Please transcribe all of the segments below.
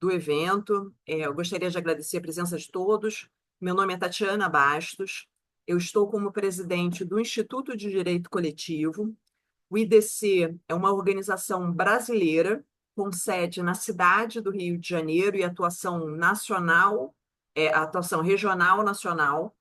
do evento. Eu gostaria de agradecer a presença de todos. Meu nome é Tatiana Bastos. Eu estou como presidente do Instituto de Direito Coletivo. O IDC é uma organização brasileira com sede na cidade do Rio de Janeiro e atuação nacional, atuação regional nacional.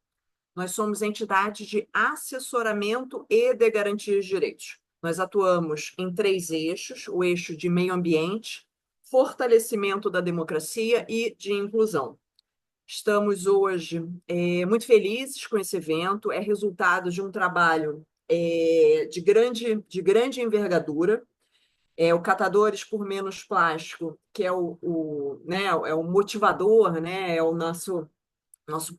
Nós somos entidade de assessoramento e de garantias de direitos. Nós atuamos em três eixos: o eixo de meio ambiente, fortalecimento da democracia e de inclusão. Estamos hoje muito felizes com esse evento, é resultado de um trabalho de grande envergadura. O Catadores por Menos Plástico, que né, é o motivador, né, é o nosso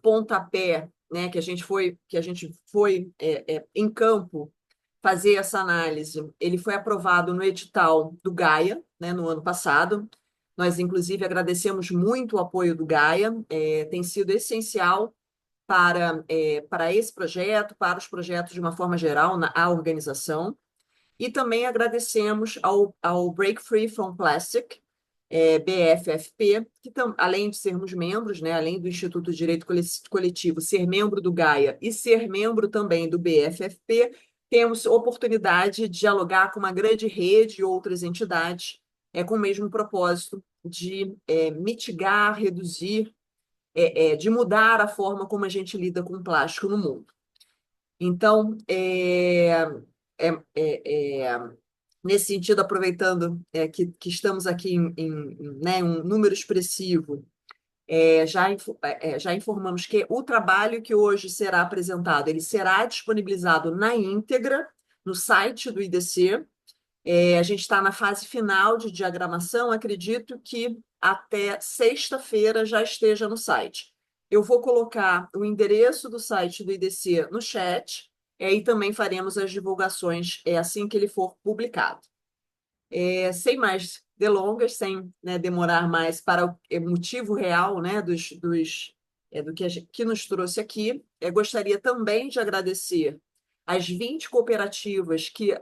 pontapé, né, que a gente foi em campo fazer essa análise. Ele foi aprovado no edital do Gaia, né, no ano passado. Nós, inclusive, agradecemos muito o apoio do Gaia, tem sido essencial para esse projeto, para os projetos de uma forma geral, a organização. E também agradecemos ao Break Free from Plastic, BFFP, que além de sermos membros, né, além do Instituto de Direito Coletivo, ser membro do Gaia e ser membro também do BFFP, temos oportunidade de dialogar com uma grande rede e outras entidades com o mesmo propósito de mitigar, reduzir, de mudar a forma como a gente lida com o plástico no mundo. Então, é, é, nesse sentido, aproveitando que estamos aqui né, em um número expressivo, já informamos que o trabalho que hoje será apresentado, ele será disponibilizado na íntegra no site do IDC. A gente está na fase final de diagramação, acredito que até sexta-feira já esteja no site. Eu vou colocar o endereço do site do IDC no chat, e também faremos as divulgações assim que ele for publicado. Sem mais delongas, sem, né, demorar mais para o motivo real, né, do que nos trouxe aqui, gostaria também de agradecer as 20 cooperativas que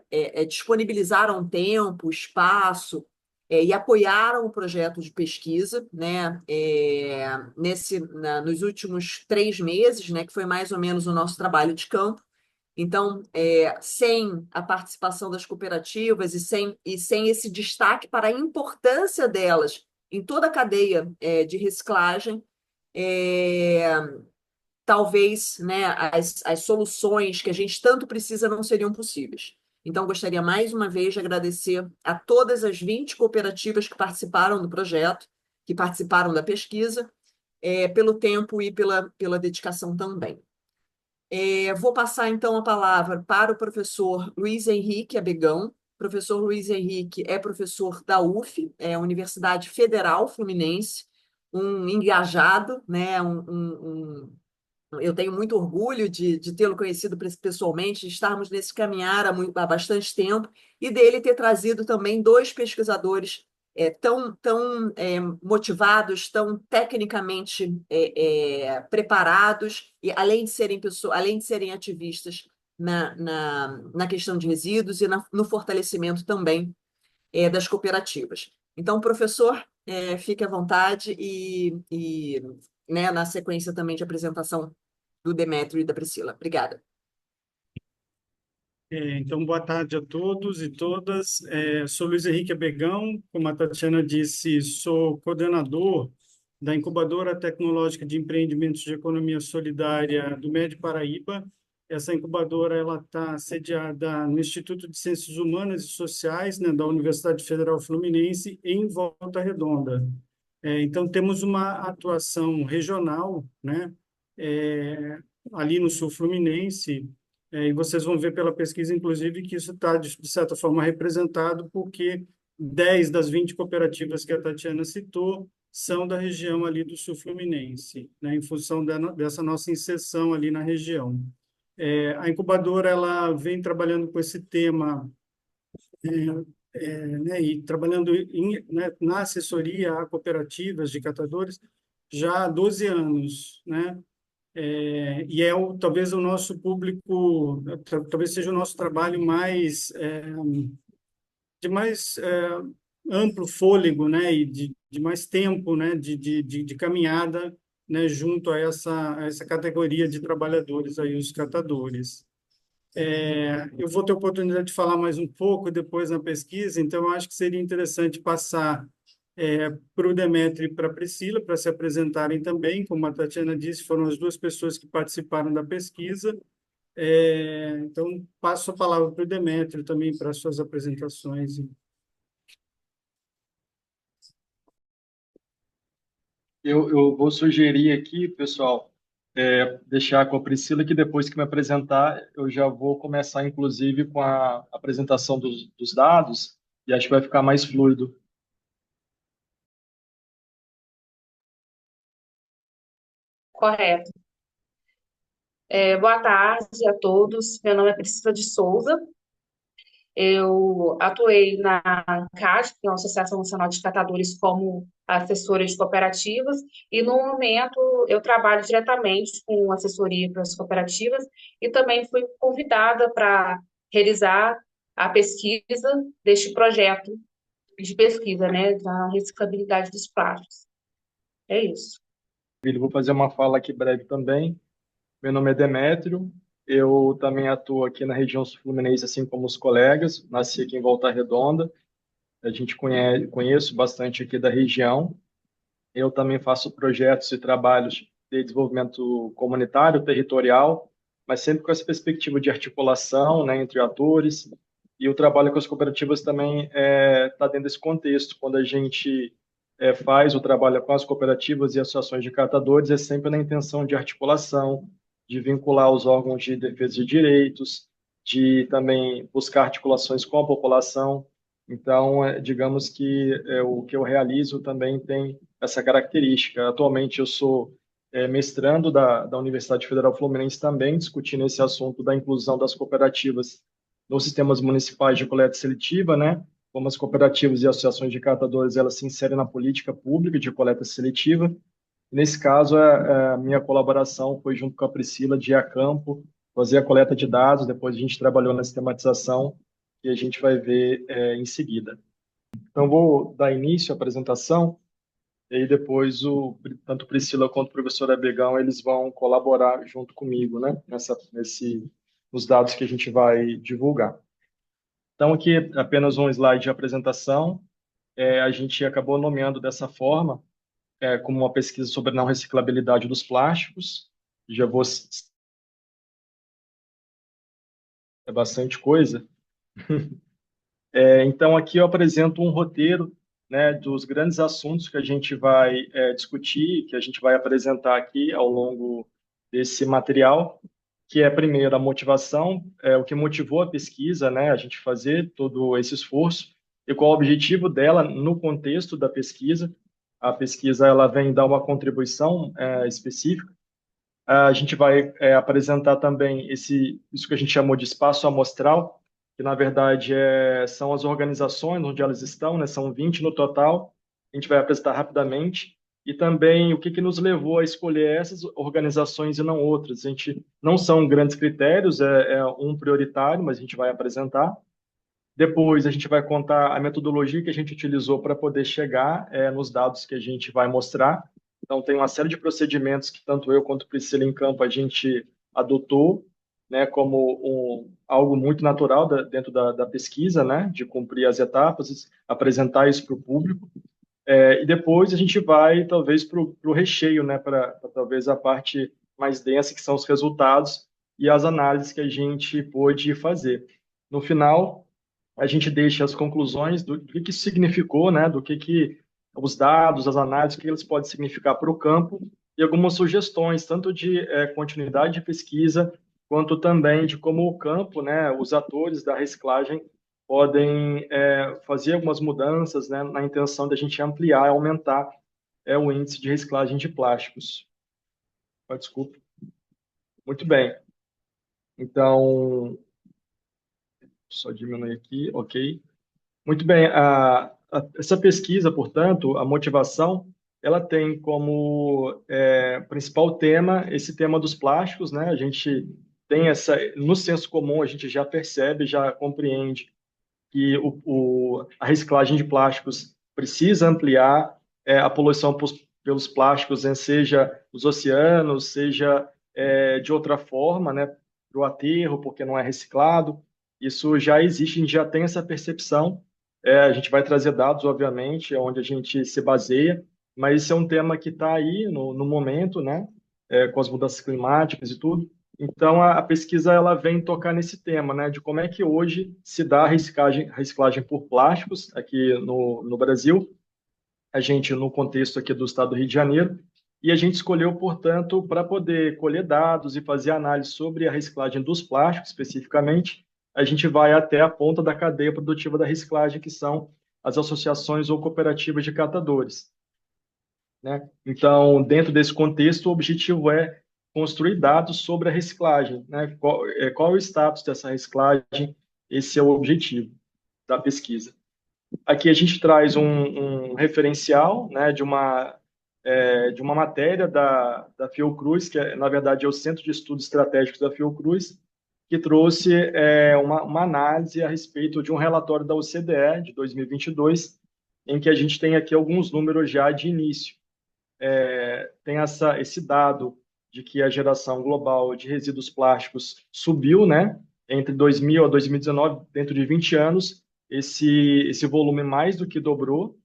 disponibilizaram tempo, espaço, e apoiaram o projeto de pesquisa, né, nos últimos 3 meses, né, que foi mais ou menos o nosso trabalho de campo. Então, sem a participação das cooperativas e sem esse destaque para a importância delas em toda a cadeia de reciclagem, é, talvez, né, as soluções que a gente tanto precisa não seriam possíveis. Então, gostaria mais uma vez de agradecer a todas as 20 cooperativas que participaram do projeto, que participaram da pesquisa, pelo tempo e pela dedicação também. Vou passar, então, a palavra para o professor Luiz Henrique Abegão. O professor Luiz Henrique é professor da UF, Universidade Federal Fluminense, um engajado, né, eu tenho muito orgulho de tê-lo conhecido pessoalmente, de estarmos nesse caminhar há bastante tempo, e dele ter trazido também dois pesquisadores tão motivados, tão tecnicamente preparados, e além de serem ativistas na questão de resíduos e no fortalecimento também das cooperativas. Então, professor, fique à vontade né, na sequência também de apresentação do Demétrio e da Priscila. Obrigada. Então, boa tarde a todos e todas. Sou Luiz Henrique Abegão, como a Tatiana disse, sou coordenador da Incubadora Tecnológica de Empreendimentos de Economia Solidária do MED Paraíba. Essa incubadora ela está sediada no Instituto de Ciências Humanas e Sociais, né, da Universidade Federal Fluminense, em Volta Redonda. Então, temos uma atuação regional, né, ali no sul fluminense, e vocês vão ver pela pesquisa, inclusive, que isso está, de certa forma, representado, porque 10 das 20 cooperativas que a Tatiana citou são da região ali do sul fluminense, né, em função dessa nossa inserção ali na região. A incubadora ela vem trabalhando com esse tema, né, e trabalhando né, na assessoria a cooperativas de catadores já há 12 anos, né? E talvez o nosso público, talvez seja o nosso trabalho mais amplo fôlego, né, e de mais tempo, né, de caminhada, né, junto a essa categoria de trabalhadores aí, os catadores. Eu vou ter oportunidade de falar mais um pouco depois na pesquisa, então eu acho que seria interessante passar para o Demetrio e para a Priscila, para se apresentarem também. Como a Tatiana disse, foram as duas pessoas que participaram da pesquisa. Então, passo a palavra para o Demetrio também, para as suas apresentações. Eu vou sugerir aqui, pessoal, deixar com a Priscila que depois que me apresentar, eu já vou começar, inclusive, com a apresentação dos dados, e acho que vai ficar mais fluido. Correto. Boa tarde a todos. Meu nome é Priscila de Souza. Eu atuei na ANCAD, que é a Associação Nacional de Catadores, como assessora de cooperativas, e no momento eu trabalho diretamente com assessoria para as cooperativas e também fui convidada para realizar a pesquisa deste projeto de pesquisa, né, da reciclabilidade dos plásticos. É isso. Eu vou fazer uma fala aqui breve também. Meu nome é Demétrio, eu também atuo aqui na região sul-fluminense, assim como os colegas, nasci aqui em Volta Redonda, a gente conheço bastante aqui da região. Eu também faço projetos e trabalhos de desenvolvimento comunitário, territorial, mas sempre com essa perspectiva de articulação, né, entre atores. E o trabalho com as cooperativas também está dentro desse contexto. Quando a gente faz o trabalho com as cooperativas e associações de catadores, é sempre na intenção de articulação, de vincular os órgãos de defesa de direitos, de também buscar articulações com a população. Então, digamos que o que eu realizo também tem essa característica. Atualmente, eu sou mestrando da Universidade Federal Fluminense também, discutindo esse assunto da inclusão das cooperativas nos sistemas municipais de coleta seletiva, né? Como as cooperativas e associações de catadores, elas se inserem na política pública de coleta seletiva. Nesse caso, a minha colaboração foi junto com a Priscila de ir a campo, fazer a coleta de dados, depois a gente trabalhou na sistematização, que a gente vai ver em seguida. Então, vou dar início à apresentação, e aí depois tanto Priscila quanto o professor Abegão, eles vão colaborar junto comigo, né, nos dados que a gente vai divulgar. Então, aqui apenas um slide de apresentação. A gente acabou nomeando dessa forma, como uma pesquisa sobre a não reciclabilidade dos plásticos. Já vou... É bastante coisa. Então, aqui eu apresento um roteiro, né, dos grandes assuntos que a gente vai discutir, que a gente vai apresentar aqui ao longo desse material, que é, primeiro, a motivação, o que motivou a pesquisa, né, a gente fazer todo esse esforço, e qual o objetivo dela no contexto da pesquisa. A pesquisa ela vem dar uma contribuição específica. A gente vai apresentar também isso que a gente chamou de espaço amostral, que na verdade são as organizações onde elas estão, né? São 20 no total. A gente vai apresentar rapidamente. E também o que nos levou a escolher essas organizações e não outras. A gente não são grandes critérios, é um prioritário, mas a gente vai apresentar. Depois a gente vai contar a metodologia que a gente utilizou para poder chegar nos dados que a gente vai mostrar. Então, tem uma série de procedimentos que tanto eu quanto Priscila em campo a gente adotou, né, como algo muito natural dentro da pesquisa, né, de cumprir as etapas, apresentar isso para o público. E depois a gente vai, talvez, para o recheio, né, para talvez a parte mais densa, que são os resultados e as análises que a gente pôde fazer. No final, a gente deixa as conclusões do que isso significou, né, do que os dados, as análises, o que eles podem significar para o campo e algumas sugestões, tanto de continuidade de pesquisa, quanto também de como o campo, né, os atores da reciclagem podem fazer algumas mudanças, né, na intenção de a gente ampliar e aumentar o índice de reciclagem de plásticos. Desculpa. Muito bem. Então, só diminuir aqui, ok. Muito bem. Essa pesquisa, portanto, a motivação, ela tem como principal tema esse tema dos plásticos, né? A gente tem no senso comum, a gente já percebe, já compreende que a reciclagem de plásticos precisa ampliar a poluição pelos plásticos, né, seja os oceanos, seja de outra forma, né, para o aterro, porque não é reciclado. Isso já existe, a gente já tem essa percepção. A gente vai trazer dados, obviamente, onde a gente se baseia, mas isso é um tema que está aí no momento, né, com as mudanças climáticas e tudo. Então, a pesquisa ela vem tocar nesse tema, né, de como é que hoje se dá a reciclagem por plásticos aqui no Brasil, a gente no contexto aqui do estado do Rio de Janeiro, e a gente escolheu, portanto, para poder colher dados e fazer análise sobre a reciclagem dos plásticos, especificamente, a gente vai até a ponta da cadeia produtiva da reciclagem, que são as associações ou cooperativas de catadores, né? Então, dentro desse contexto, o objetivo é construir dados sobre a reciclagem, né? Qual é o status dessa reciclagem? Esse é o objetivo da pesquisa. Aqui a gente traz um referencial, né, de uma matéria da Fiocruz, que na verdade é o Centro de Estudos Estratégicos da Fiocruz, que trouxe uma análise a respeito de um relatório da OCDE de 2022, em que a gente tem aqui alguns números já de início. Tem esse dado de que a geração global de resíduos plásticos subiu, né, entre 2000 a 2019, dentro de 20 anos, esse volume mais do que dobrou,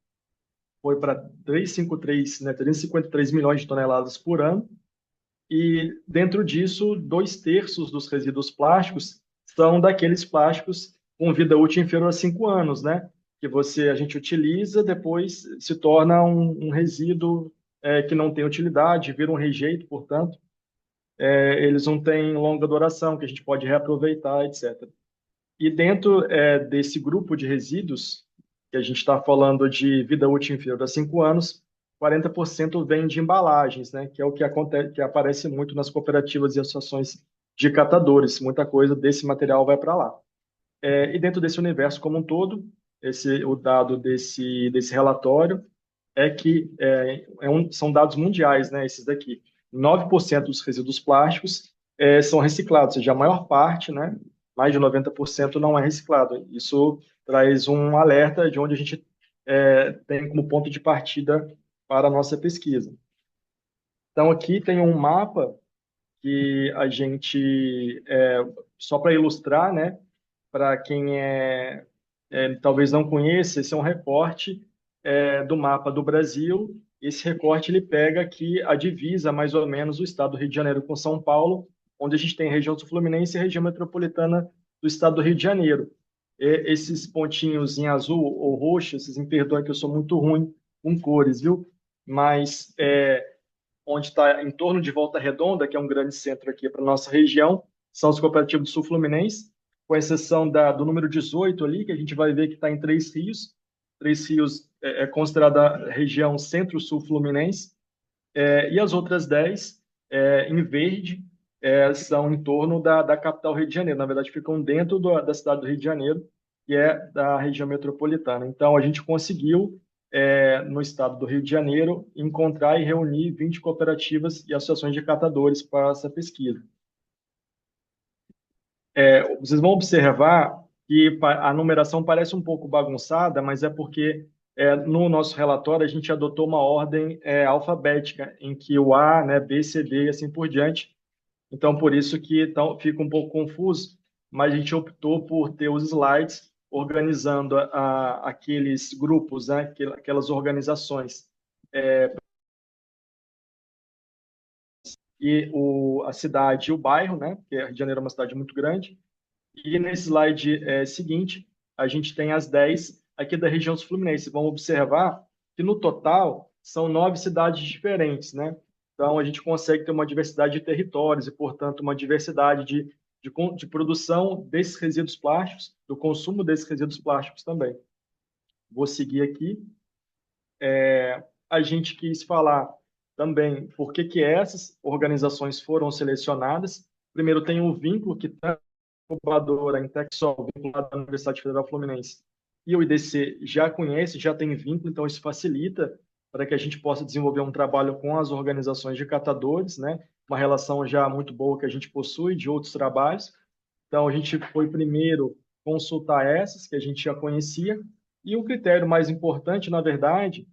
foi para 353, né, 353 milhões de toneladas por ano, e dentro disso, 2/3 dos resíduos plásticos são daqueles plásticos com vida útil inferior a 5 anos, né, que a gente utiliza, depois se torna um resíduo que não tem utilidade, vira um rejeito, portanto, eles não têm longa duração, que a gente pode reaproveitar, etc. E dentro desse grupo de resíduos, que a gente está falando de vida útil inferior a 5 anos, 40% vem de embalagens, né, que é o que acontece, que aparece muito nas cooperativas e associações de catadores. Muita coisa desse material vai para lá. E dentro desse universo como um todo, o dado desse relatório é que são dados mundiais, né, esses daqui. 9% dos resíduos plásticos são reciclados, ou seja, a maior parte, né, mais de 90% não é reciclado. Isso traz um alerta de onde a gente tem como ponto de partida para a nossa pesquisa. Então, aqui tem um mapa que a gente, só para ilustrar, né, para quem talvez não conheça, esse é um recorte do mapa do Brasil. Esse recorte ele pega aqui a divisa, mais ou menos, do estado do Rio de Janeiro com São Paulo, onde a gente tem a região sul-fluminense e a região metropolitana do estado do Rio de Janeiro. Esses pontinhos em azul ou roxo, vocês me perdoem que eu sou muito ruim com cores, viu? Mas onde está em torno de Volta Redonda, que é um grande centro aqui para a nossa região, são os cooperativos do Sul Fluminense, com exceção do número 18 ali, que a gente vai ver que está em Três Rios. Três Rios é considerada a região centro-sul fluminense, e as outras 10, em verde, são em torno da capital Rio de Janeiro. Na verdade, ficam dentro da cidade do Rio de Janeiro, que é da região metropolitana. Então, a gente conseguiu, no estado do Rio de Janeiro, encontrar e reunir 20 cooperativas e associações de catadores para essa pesquisa. Vocês vão observar que a numeração parece um pouco bagunçada, mas é porque no nosso relatório a gente adotou uma ordem alfabética, em que o A, né, B, C, D e assim por diante. Então, por isso que fica um pouco confuso, mas a gente optou por ter os slides organizando aqueles grupos, né, aquelas organizações. E a cidade e o bairro, né, porque Rio de Janeiro é uma cidade muito grande. E nesse slide seguinte, a gente tem as 10 aqui da região sul-fluminense. Vamos observar que, no total, são 9 cidades diferentes, né? Então, a gente consegue ter uma diversidade de territórios e, portanto, uma diversidade de produção desses resíduos plásticos, do consumo desses resíduos plásticos também. Vou seguir aqui. A gente quis falar também por que essas organizações foram selecionadas. Primeiro, tem um vínculo que está incubadora Intexol, vinculada à Universidade Federal Fluminense, e o IDC já conhece, já tem vínculo, então isso facilita para que a gente possa desenvolver um trabalho com as organizações de catadores, né? Uma relação já muito boa que a gente possui de outros trabalhos. Então, a gente foi primeiro consultar essas que a gente já conhecia. E o critério mais importante, na verdade,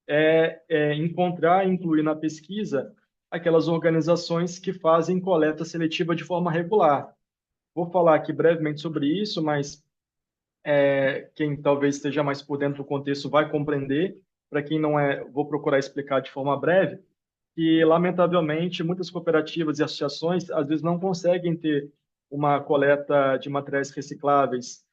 é encontrar e incluir na pesquisa aquelas organizações que fazem coleta seletiva de forma regular. Vou falar aqui brevemente sobre isso, mas quem talvez esteja mais por dentro do contexto vai compreender. Para quem não é, vou procurar explicar de forma breve, que, lamentavelmente, muitas cooperativas e associações, às vezes, não conseguem ter uma coleta de materiais recicláveis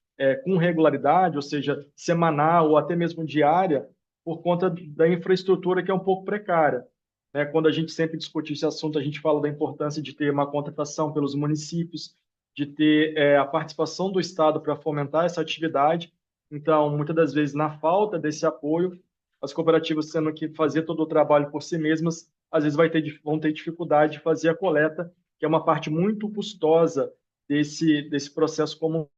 com regularidade, ou seja, semanal ou até mesmo diária, por conta da infraestrutura que é um pouco precária. Né? Quando a gente sempre discute esse assunto, a gente fala da importância de ter uma contratação pelos municípios, de ter a participação do Estado para fomentar essa atividade. Então, muitas das vezes, na falta desse apoio, as cooperativas tendo que fazer todo o trabalho por si mesmas, às vezes vão ter dificuldade de fazer a coleta, que é uma parte muito custosa desse processo como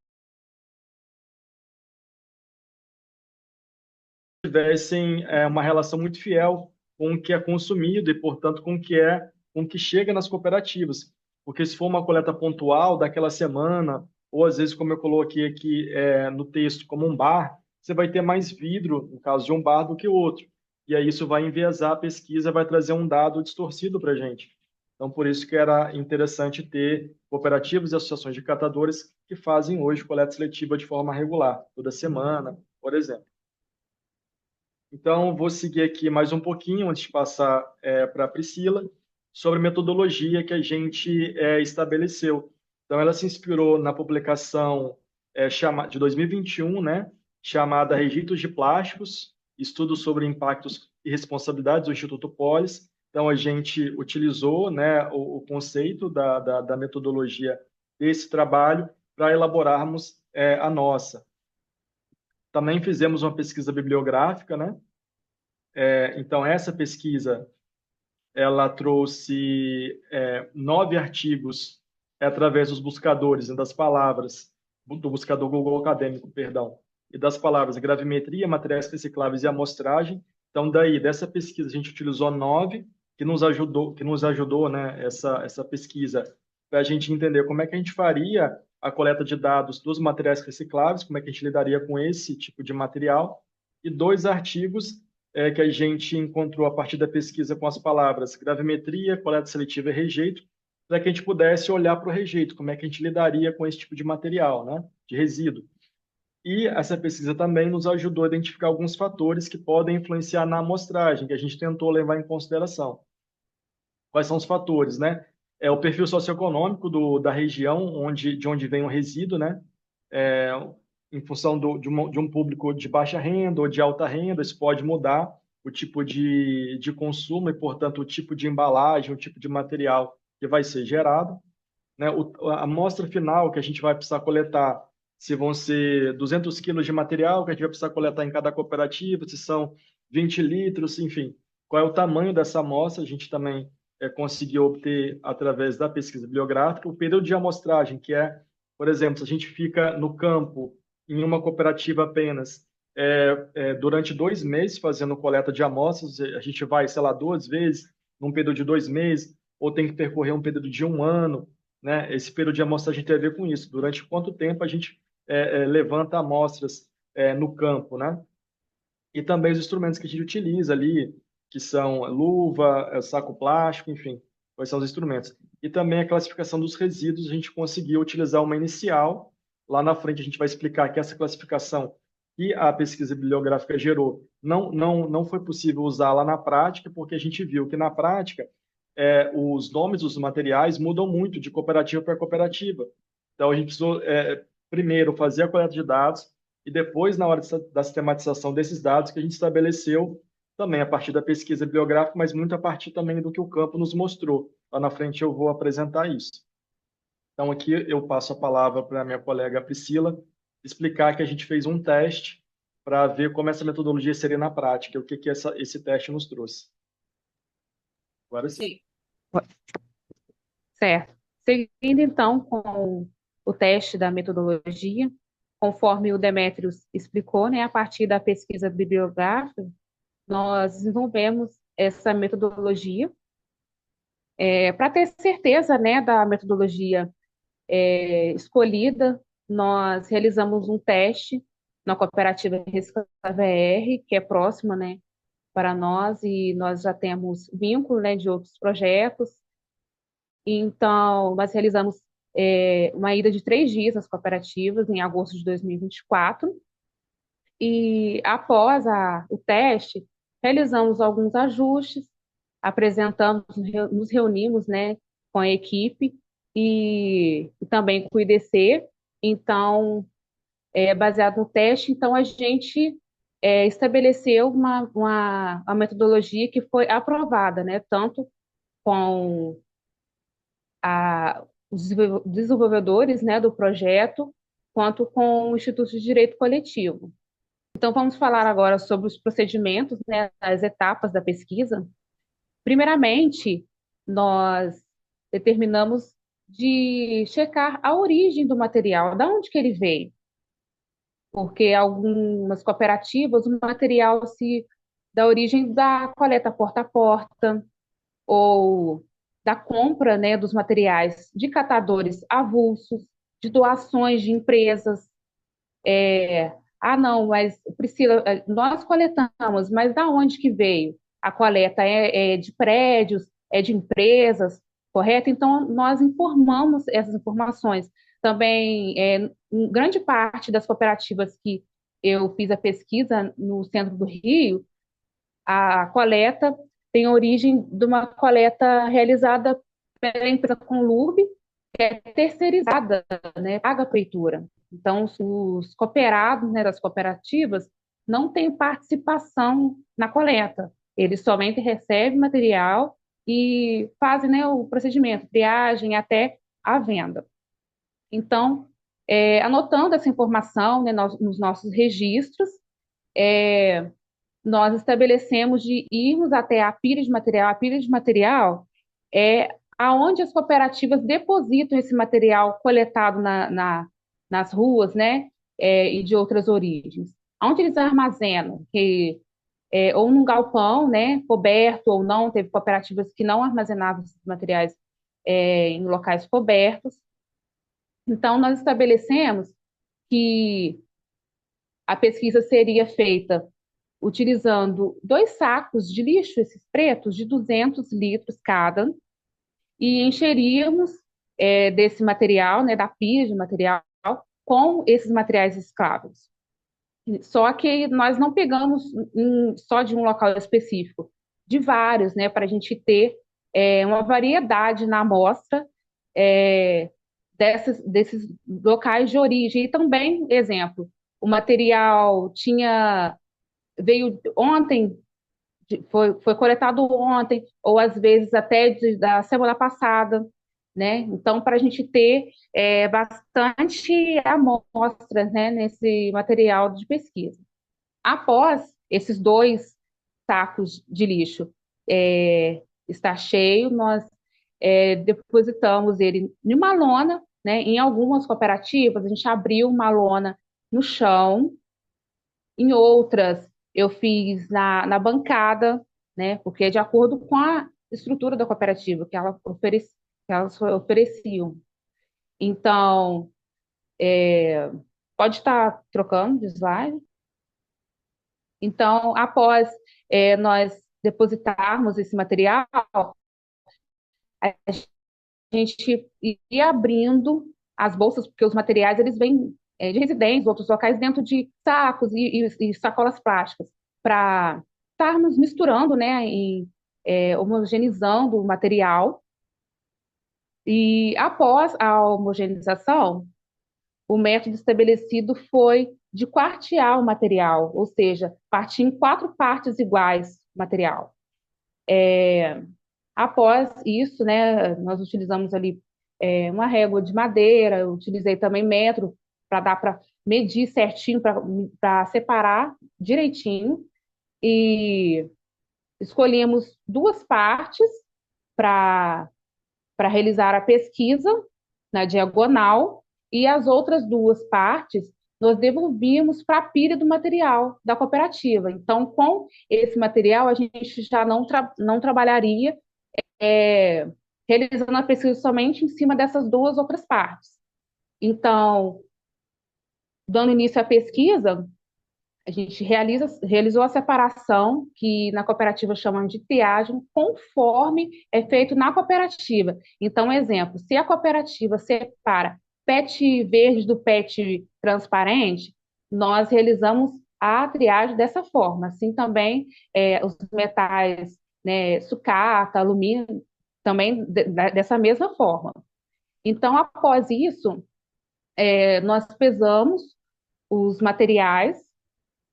tivessem uma relação muito fiel com o que é consumido e, portanto, com o que chega nas cooperativas. Porque se for uma coleta pontual daquela semana, ou às vezes, como eu coloquei aqui no texto, como um bar, você vai ter mais vidro, no caso de um bar, do que outro. E aí isso vai enviesar a pesquisa, vai trazer um dado distorcido para a gente. Então, por isso que era interessante ter cooperativas e associações de catadores que fazem hoje coleta seletiva de forma regular, toda semana, por exemplo. Então, vou seguir aqui mais um pouquinho, antes de passar para a Priscila, sobre a metodologia que a gente estabeleceu. Então, ela se inspirou na publicação de 2021, né, chamada Registros de Plásticos, Estudos sobre Impactos e Responsabilidades do Instituto Polis. Então, a gente utilizou, né, o conceito da metodologia desse trabalho para elaborarmos a nossa. Também fizemos uma pesquisa bibliográfica, né? Então, essa pesquisa, ela trouxe 9 artigos através dos buscadores, né, das palavras, do buscador Google Acadêmico, perdão, e das palavras gravimetria, materiais recicláveis e amostragem. Então, dessa pesquisa, a gente utilizou 9, que nos ajudou, né, essa pesquisa, para a gente entender como é que a gente faria a coleta de dados dos materiais recicláveis, como é que a gente lidaria com esse tipo de material, e 2 artigos que a gente encontrou a partir da pesquisa com as palavras gravimetria, coleta seletiva e rejeito, para que a gente pudesse olhar para o rejeito, como é que a gente lidaria com esse tipo de material, né, de resíduo. E essa pesquisa também nos ajudou a identificar alguns fatores que podem influenciar na amostragem, que a gente tentou levar em consideração. Quais são os fatores, né? O perfil socioeconômico da região de onde vem o resíduo, né? É, em função de um público de baixa renda ou de alta renda, isso pode mudar o tipo de consumo e, portanto, o tipo de embalagem, o tipo de material que vai ser gerado. Né? A amostra final que a gente vai precisar coletar, se vão ser 200 quilos de material que a gente vai precisar coletar em cada cooperativa, se são 20 litros, enfim. Qual é o tamanho dessa amostra? A gente também conseguiu obter através da pesquisa bibliográfica. O período de amostragem, que é, por exemplo, se a gente fica no campo, em uma cooperativa apenas, durante 2 meses fazendo coleta de amostras, a gente vai, sei lá, 2 vezes, num período de 2 meses, ou tem que percorrer um período de 1 ano, né? Esse período de amostragem tem a ver com isso. Durante quanto tempo a gente levanta amostras no campo, né? E também os instrumentos que a gente utiliza ali, que são luva, saco plástico, enfim, quais são os instrumentos. E também a classificação dos resíduos, a gente conseguiu utilizar uma inicial. Lá na frente a gente vai explicar que essa classificação que a pesquisa bibliográfica gerou não foi possível usar lá na prática, porque a gente viu que na prática os nomes dos materiais mudam muito de cooperativa para cooperativa. Então a gente precisou primeiro fazer a coleta de dados, e depois, na hora da sistematização desses dados, que a gente estabeleceu também a partir da pesquisa bibliográfica, mas muito a partir também do que o campo nos mostrou. Lá na frente eu vou apresentar isso. Então, aqui eu passo a palavra para a minha colega Priscila explicar que a gente fez um teste para ver como essa metodologia seria na prática, o que esse teste nos trouxe. Agora sim. Sim. Certo. Seguindo, então, com o teste da metodologia, conforme o Demétrios explicou, né, a partir da pesquisa bibliográfica, nós desenvolvemos essa metodologia para ter certeza, né, da metodologia escolhida nós realizamos um teste na cooperativa Recicla VR, que é próxima, né, para nós, e nós já temos vínculo, né, de outros projetos. Então, nós realizamos uma ida de 3 dias nas cooperativas, em agosto de 2024, e após o teste, realizamos alguns ajustes, apresentamos, nos reunimos, né, com a equipe e também com o IDC. Então, baseado no teste, então a gente estabeleceu uma metodologia que foi aprovada, né, tanto com os desenvolvedores, né, do projeto, quanto com o Instituto de Direito Coletivo. Então, vamos falar agora sobre os procedimentos, né, as etapas da pesquisa. Primeiramente, nós determinamos de checar a origem do material, da onde que ele veio, porque algumas cooperativas, o material se da origem da coleta porta a porta, ou da compra, né, dos materiais de catadores avulsos, de doações de empresas. Não, mas Priscila, nós coletamos, mas da onde que veio? A coleta é de prédios, é de empresas, correto? Então, nós informamos essas informações. Também, em grande parte das cooperativas que eu fiz a pesquisa no centro do Rio, a coleta tem origem de uma coleta realizada pela empresa Conlurb, que é terceirizada, né, paga a prefeitura. Então, os cooperados, né, das cooperativas não têm participação na coleta. Eles somente recebem material e fazem, né, o procedimento, triagem até a venda. Então, anotando essa informação, né, nos nossos registros, nós estabelecemos de irmos até a pilha de material. A pilha de material é aonde as cooperativas depositam esse material coletado nas ruas, né, e de outras origens. Onde eles armazenam, ou num galpão, né, coberto ou não, teve cooperativas que não armazenavam esses materiais em locais cobertos. Então, nós estabelecemos que a pesquisa seria feita utilizando 2 sacos de lixo, esses pretos, de 200 litros cada, e encheríamos desse material, né, da pilha de material, com esses materiais escravos. Só que nós não pegamos só de um local específico, de vários, né, para a gente ter uma variedade na amostra desses locais de origem. E também, exemplo, o material veio ontem, foi coletado ontem, ou às vezes até da semana passada, né? Então, para a gente ter bastante amostras, né, nesse material de pesquisa. Após esses 2 sacos de lixo estar cheio, nós depositamos ele em uma lona, né? Em algumas cooperativas, a gente abriu uma lona no chão, em outras eu fiz na bancada, né? Porque é de acordo com a estrutura da cooperativa que elas ofereciam. Então, pode estar trocando de slide. Então, após nós depositarmos esse material, a gente ia abrindo as bolsas, porque os materiais eles vêm de residências, outros locais, dentro de sacos e sacolas plásticas, para estarmos misturando, né, homogeneizando o material. E após a homogeneização, o método estabelecido foi de quartear o material, ou seja, partir em 4 partes iguais o material. Após isso, né, nós utilizamos ali uma régua de madeira, eu utilizei também metro para dar para medir certinho, para separar direitinho, e escolhemos 2 partes para realizar a pesquisa na diagonal, e as outras 2 partes nós devolvíamos para a pilha do material da cooperativa. Então, com esse material, a gente já não trabalharia realizando a pesquisa somente em cima dessas 2 outras partes. Então, Dando início à pesquisa, a gente realizou a separação, que na cooperativa chamam de triagem, conforme é feito na cooperativa. Então, exemplo, se a cooperativa separa PET verde do PET transparente, nós realizamos a triagem dessa forma. Assim também os metais, né, sucata, alumínio, também dessa mesma forma. Então, após isso, nós pesamos os materiais,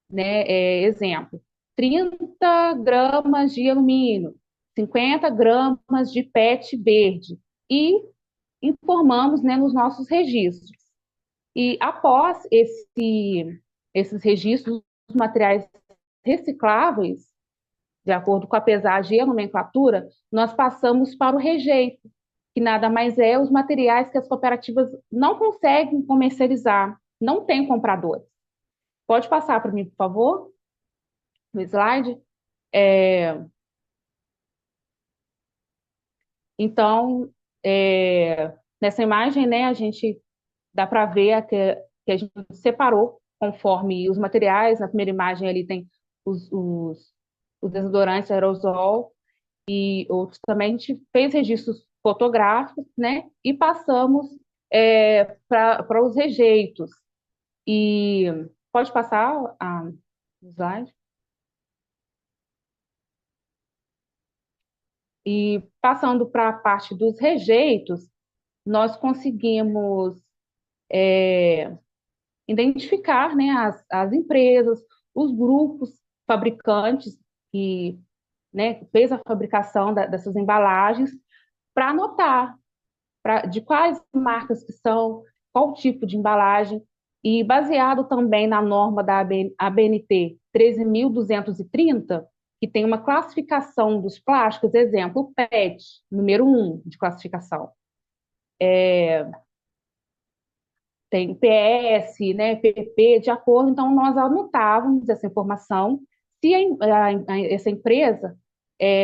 né? Exemplo, 30 gramas de alumínio, 50 gramas de PET verde, e informamos, né, nos nossos registros. E após esses registros, os materiais recicláveis, de acordo com a pesagem e a nomenclatura, nós passamos para o rejeito, que nada mais é os materiais que as cooperativas não conseguem comercializar, não têm compradores. Pode passar para mim, por favor, no slide? É, então, nessa imagem, né, a gente dá para ver que a gente separou conforme os materiais. Na primeira imagem ali tem os desodorantes aerosol e outros também. A gente fez registros fotográficos, né, e passamos para os rejeitos. E pode passar o slide? E passando para a parte dos rejeitos, nós conseguimos identificar, né, as empresas, os grupos fabricantes que, né, fez a fabricação dessas embalagens, para anotar de quais marcas que são, qual tipo de embalagem, e baseado também na norma da ABNT 13.230, que tem uma classificação dos plásticos, exemplo, o PET, número 1 de classificação. Tem PS, né, PP, de acordo, então nós anotávamos essa informação. Se essa empresa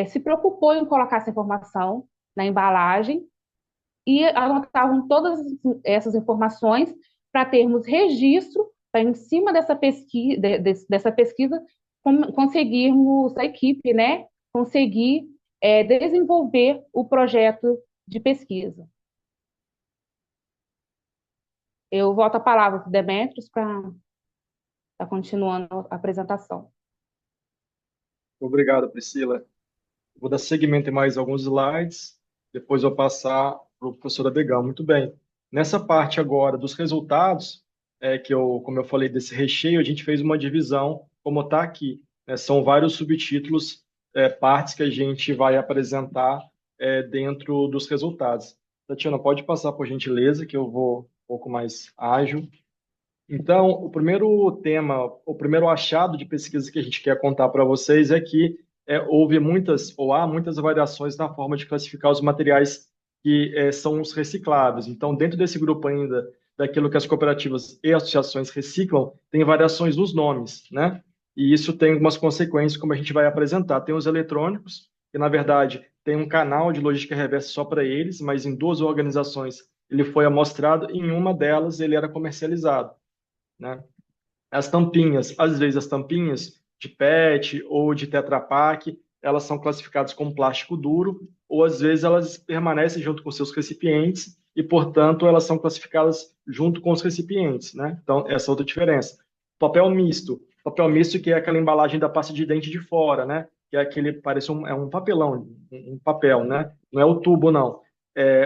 se preocupou em colocar essa informação na embalagem, e anotavam todas essas informações para termos registro, para em cima dessa pesquisa conseguirmos, a equipe, né, conseguir desenvolver o projeto de pesquisa. Eu volto a palavra para o Demetrios para continuando a apresentação. Obrigado, Priscila. Vou dar seguimento em mais alguns slides, depois vou passar para o professor Abegão. Muito bem. Nessa parte agora dos resultados, como eu falei desse recheio, a gente fez uma divisão, como está aqui, né? São vários subtítulos, partes que a gente vai apresentar dentro dos resultados. Tatiana, pode passar, por gentileza, que eu vou um pouco mais ágil. Então, o primeiro tema, o primeiro achado de pesquisa que a gente quer contar para vocês é que houve muitas, ou há muitas variações na forma de classificar os materiais que são os recicláveis. Então, dentro desse grupo ainda, daquilo que as cooperativas e associações reciclam, tem variações nos nomes, né? E isso tem algumas consequências, como a gente vai apresentar. Tem os eletrônicos, que, na verdade, tem um canal de logística reversa só para eles, mas em 2 organizações ele foi amostrado, e em uma delas ele era comercializado, né? As tampinhas, às vezes as tampinhas de PET ou de Tetra Pak, elas são classificadas como plástico duro, ou às vezes elas permanecem junto com seus recipientes e, portanto, elas são classificadas junto com os recipientes, né? Então, essa é outra diferença. Papel misto que é aquela embalagem da pasta de dente de fora, né? Que é aquele, parece um papelão, um papel, né? Não é o tubo, não.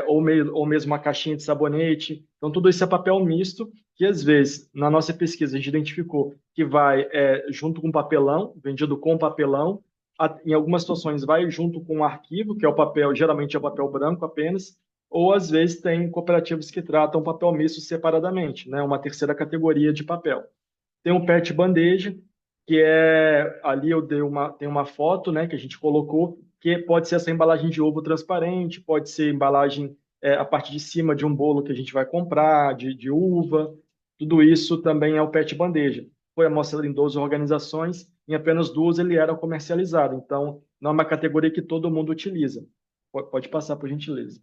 Ou mesmo uma caixinha de sabonete. Então, tudo isso é papel misto, que às vezes, na nossa pesquisa, a gente identificou que vai junto com papelão, vendido com papelão. Em algumas situações, vai junto com um arquivo, que é o papel, geralmente é o papel branco apenas, ou às vezes tem cooperativas que tratam papel misto separadamente, né? Uma terceira categoria de papel. Tem o PET bandeja, que ali tem uma foto, né, que a gente colocou, que pode ser essa embalagem de ovo transparente, pode ser embalagem a parte de cima de um bolo que a gente vai comprar, de uva. Tudo isso também é o PET bandeja. Foi amostrado em 12 organizações, em apenas 2 ele era comercializado. Então, não é uma categoria que todo mundo utiliza. Pode passar, por gentileza.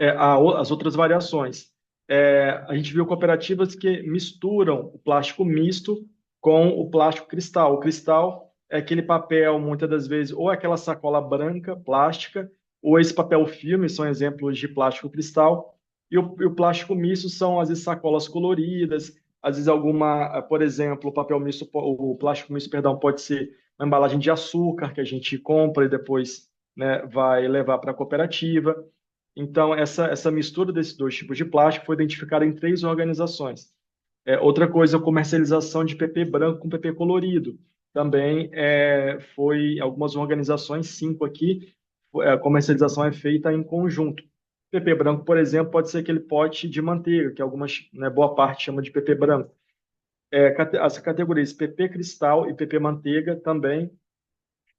As outras variações. a gente viu cooperativas que misturam o plástico misto com o plástico cristal. O cristal é aquele papel, muitas das vezes, ou aquela sacola branca, plástica, ou esse papel filme, são exemplos de plástico cristal. E o plástico misto são, às vezes, sacolas coloridas, às vezes alguma, por exemplo, o papel misto, o plástico misto, perdão, pode ser uma embalagem de açúcar que a gente compra e depois, né, vai levar para a cooperativa. Então, essa mistura desses dois tipos de plástico foi identificada em 3 organizações. Outra coisa, a comercialização de PP branco com PP colorido. Também foi em algumas organizações, 5 aqui, a comercialização é feita em conjunto. PP branco, por exemplo, pode ser aquele pote de manteiga, que algumas, né, boa parte chama de PP branco. As categorias PP cristal e PP manteiga também,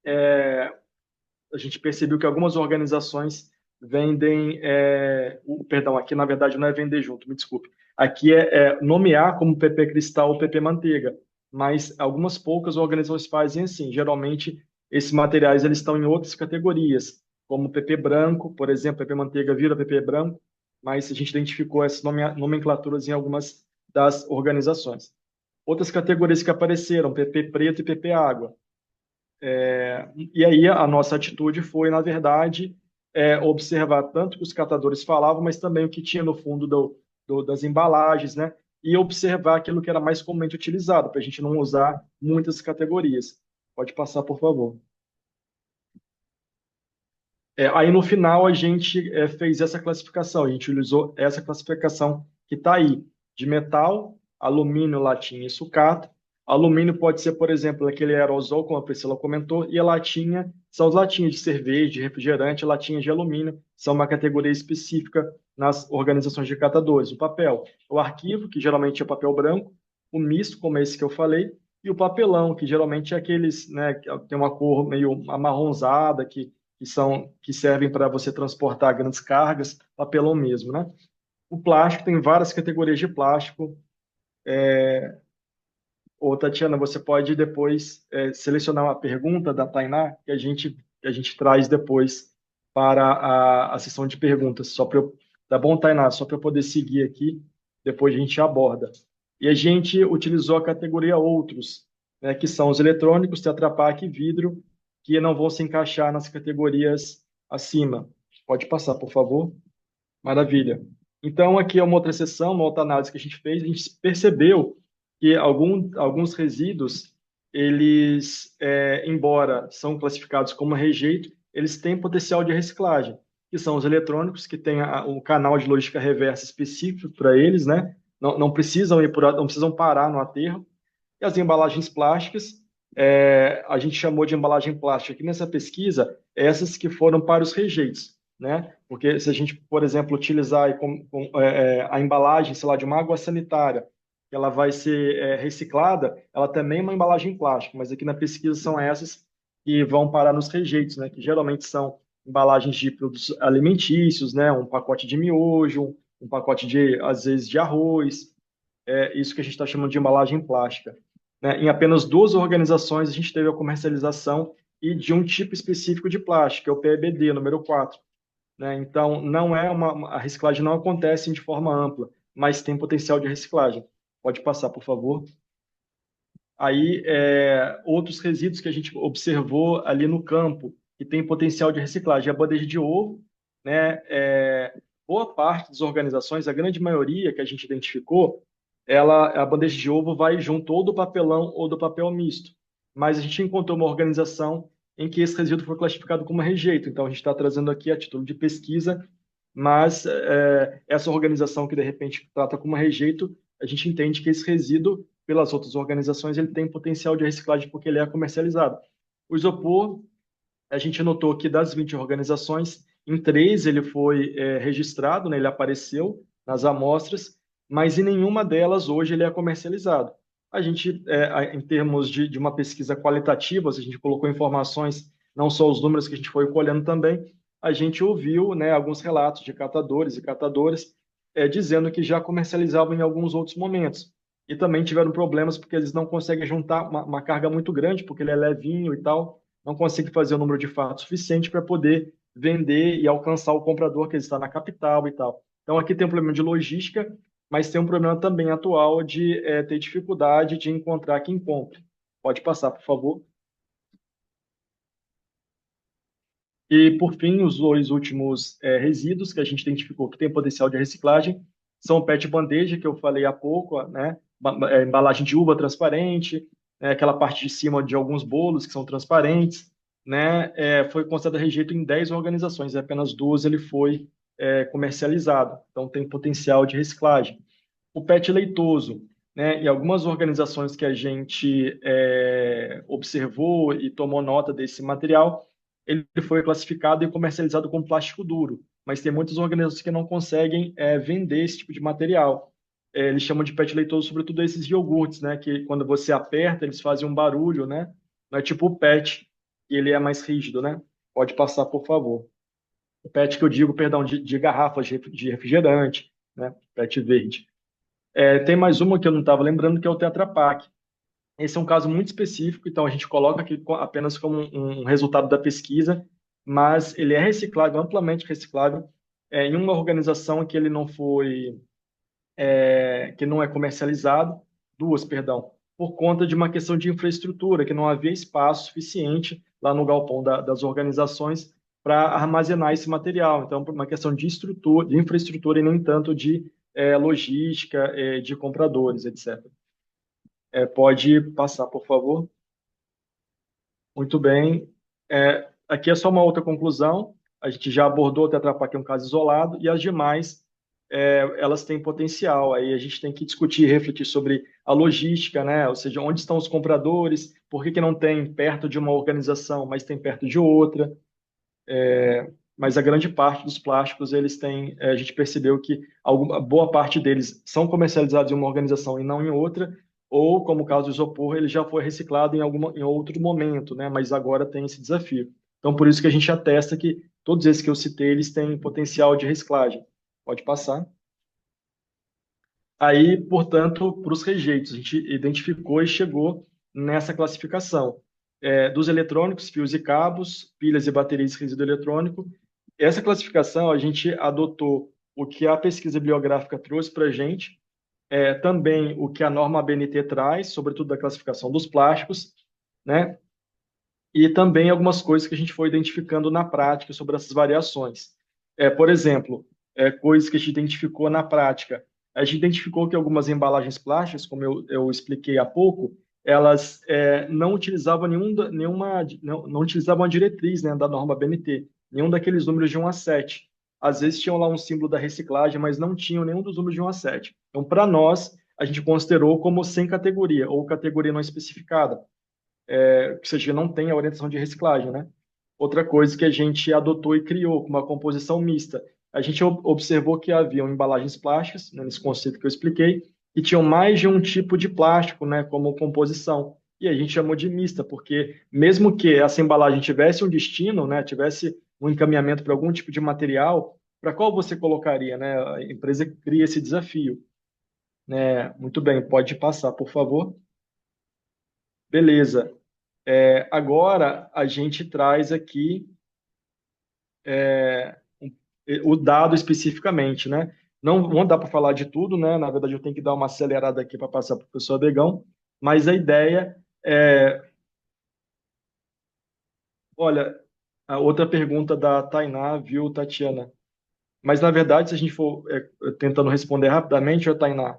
a gente percebeu que algumas organizações vendem, perdão, aqui na verdade não é vender junto, me desculpe. Aqui é nomear como PP cristal ou PP manteiga, mas algumas poucas organizações fazem assim. Geralmente, esses materiais eles estão em outras categorias, como PP branco, por exemplo, PP manteiga vira PP branco, mas a gente identificou essas nomenclaturas em algumas das organizações. Outras categorias que apareceram, PP preto e PP água. E aí a nossa atitude foi, na verdade, observar tanto o que os catadores falavam, mas também o que tinha no fundo das embalagens, né? E observar aquilo que era mais comumente utilizado, para a gente não usar muitas categorias. Pode passar, por favor. Aí no final a gente fez essa classificação, a gente utilizou essa classificação que está aí, de metal, alumínio, latinha e sucata. Alumínio pode ser, por exemplo, aquele aerosol, como a Priscila comentou, e a latinha são as latinhas de cerveja, de refrigerante, latinhas de alumínio, são uma categoria específica nas organizações de catadores. O papel, o arquivo, que geralmente é papel branco, o misto, como esse que eu falei, e o papelão, que geralmente é aqueles, né, que tem uma cor meio amarronzada, que servem para você transportar grandes cargas, papelão mesmo, né? O plástico tem várias categorias de plástico. Ô, Tatiana, você pode depois selecionar uma pergunta da Tainá que a gente traz depois para a sessão de perguntas. Tá bom, Tainá? Só para eu poder seguir aqui, depois a gente aborda. E a gente utilizou a categoria outros, né, que são os eletrônicos, Tetra Pak e vidro, que não vão se encaixar nas categorias acima. Pode passar, por favor. Maravilha. Então, aqui é uma outra sessão, uma outra análise que a gente fez. A gente percebeu que alguns resíduos, eles, embora são classificados como rejeito, eles têm potencial de reciclagem, que são os eletrônicos, que têm o canal de logística reversa específico para eles, né? Não precisam não precisam parar no aterro. E as embalagens plásticas, a gente chamou de embalagem plástica aqui nessa pesquisa, essas que foram para os rejeitos, né? Porque se a gente, por exemplo, utilizar a embalagem, sei lá, de uma água sanitária, que ela vai ser reciclada, ela também é uma embalagem plástica, mas aqui na pesquisa são essas que vão parar nos rejeitos, né? Que geralmente são embalagens de produtos alimentícios, né? Um pacote de miojo, um pacote às vezes, de arroz, isso que a gente está chamando de embalagem plástica. Né? Em apenas 2 organizações, a gente teve a comercialização e de um tipo específico de plástico, que é o PEBD, número 4. Né? Então, a reciclagem não acontece de forma ampla, mas tem potencial de reciclagem. Pode passar, por favor. Aí, outros resíduos que a gente observou ali no campo, que tem potencial de reciclagem, a bandeja de ovo, né? Boa parte das organizações, a grande maioria que a gente identificou, a bandeja de ovo vai junto ou do papelão ou do papel misto. Mas a gente encontrou uma organização em que esse resíduo foi classificado como rejeito. Então, a gente está trazendo aqui a título de pesquisa, mas essa organização que, de repente, trata como rejeito, a gente entende que esse resíduo, pelas outras organizações, ele tem potencial de reciclagem porque ele é comercializado. O isopor, a gente notou que das 20 organizações, em 3 ele foi registrado, né, ele apareceu nas amostras, mas em nenhuma delas hoje ele é comercializado. A gente, em termos de uma pesquisa qualitativa, a gente colocou informações, não só os números que a gente foi colhendo também, a gente ouviu, né, alguns relatos de catadores e catadoras dizendo que já comercializavam em alguns outros momentos. E também tiveram problemas porque eles não conseguem juntar uma carga muito grande, porque ele é levinho e tal, não conseguem fazer o número de fatos suficiente para poder vender e alcançar o comprador que está na capital e tal. Então, aqui tem um problema de logística mas tem um problema também atual de ter dificuldade de encontrar quem compre. Pode passar, por favor. E, por fim, os dois últimos resíduos que a gente identificou que tem potencial de reciclagem são o PET bandeja, que eu falei há pouco, né? Embalagem de uva transparente, aquela parte de cima de alguns bolos que são transparentes, né? Foi considerado rejeito em 10 organizações, e apenas 2 ele foi comercializado, então tem potencial de reciclagem. O PET leitoso, né? E algumas organizações que a gente observou e tomou nota desse material, ele foi classificado e comercializado como plástico duro, mas tem muitas organizações que não conseguem vender esse tipo de material. Eles chamam de PET leitoso, sobretudo esses iogurtes, né? Que quando você aperta, eles fazem um barulho, né? Não é tipo o PET, que ele é mais rígido, né? Pode passar, por favor. O PET que eu digo, perdão, de garrafas de refrigerante, né? PET verde. Tem mais uma que eu não estava lembrando, que é o Tetra Pak. Esse é um caso muito específico, então a gente coloca aqui apenas como um resultado da pesquisa, mas ele é reciclável, amplamente reciclável, em uma organização que ele não foi, que não é comercializado, duas, perdão, por conta de uma questão de infraestrutura, que não havia espaço suficiente lá no galpão das organizações para armazenar esse material. Então, por uma questão de estrutura, de infraestrutura e nem tanto de logística, de compradores, etc. Pode passar, por favor. Muito bem. Aqui é só uma outra conclusão. A gente já abordou o Tetra Pak, é um caso isolado, e as demais, elas têm potencial. Aí a gente tem que discutir e refletir sobre a logística, né? Ou seja, onde estão os compradores, por que não tem perto de uma organização, mas tem perto de outra. Mas a grande parte dos plásticos, eles têm, a gente percebeu que boa parte deles são comercializados em uma organização e não em outra, ou, como o caso do isopor, ele já foi reciclado em outro momento, né? Mas agora tem esse desafio. Então, por isso que a gente atesta que todos esses que eu citei, eles têm potencial de reciclagem. Pode passar. Aí, portanto, para os rejeitos, a gente identificou e chegou nessa classificação. Dos eletrônicos, fios e cabos, pilhas e baterias de resíduo eletrônico. Essa classificação, a gente adotou o que a pesquisa bibliográfica trouxe para a gente, também o que a norma ABNT traz, sobretudo da classificação dos plásticos, né? E também algumas coisas que a gente foi identificando na prática sobre essas variações. Por exemplo, coisas que a gente identificou na prática. A gente identificou que algumas embalagens plásticas, como eu expliquei há pouco, elas não utilizavam não utilizavam a diretriz, né, da norma BNT, nenhum daqueles números de 1 a 7. Às vezes tinham lá um símbolo da reciclagem, mas não tinham nenhum dos números de 1 a 7. Então, para nós, a gente considerou como sem categoria, ou categoria não especificada, ou seja, não tem a orientação de reciclagem, né? Outra coisa que a gente adotou e criou, uma composição mista. A gente observou que haviam embalagens plásticas, né, nesse conceito que eu expliquei, e tinham mais de um tipo de plástico, né, como composição. E a gente chamou de mista, porque mesmo que essa embalagem tivesse um destino, né, tivesse um encaminhamento para algum tipo de material, para qual você colocaria, né? A empresa cria esse desafio, né? Muito bem, pode passar, por favor. Beleza. Agora a gente traz aqui o dado especificamente, né? Não dá para falar de tudo, né? Na verdade, eu tenho que dar uma acelerada aqui para passar para o professor Adegão, mas a ideia olha, a outra pergunta da Tainá, viu, Tatiana? Mas, na verdade, se a gente for tentando responder rapidamente, Tainá,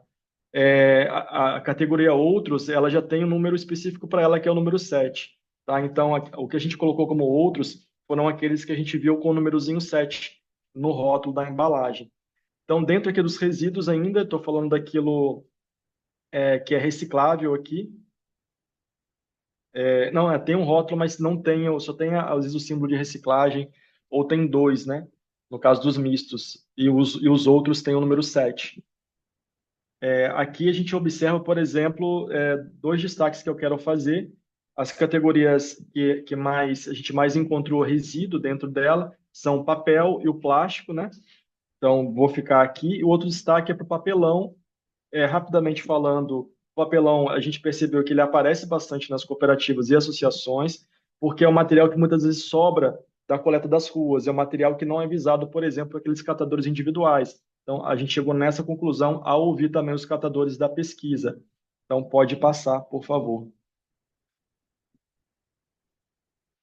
a categoria outros, ela já tem um número específico para ela, que é o número 7. Tá? Então, o que a gente colocou como outros foram aqueles que a gente viu com o númerozinho 7 no rótulo da embalagem. Então, dentro aqui dos resíduos ainda, estou falando daquilo que é reciclável aqui. Não, tem um rótulo, mas não tem, só tem, às vezes, o símbolo de reciclagem, ou tem 2, né? No caso dos mistos. E os outros têm o número 7. Aqui a gente observa, por exemplo, 2 destaques que eu quero fazer. As categorias que a gente mais encontrou resíduo dentro dela são o papel e o plástico, né? Então, vou ficar aqui. E o outro destaque é para o papelão. Rapidamente falando, o papelão, a gente percebeu que ele aparece bastante nas cooperativas e associações, porque é um material que muitas vezes sobra da coleta das ruas. É um material que não é visado, por exemplo, por aqueles catadores individuais. Então, a gente chegou nessa conclusão ao ouvir também os catadores da pesquisa. Então, pode passar, por favor.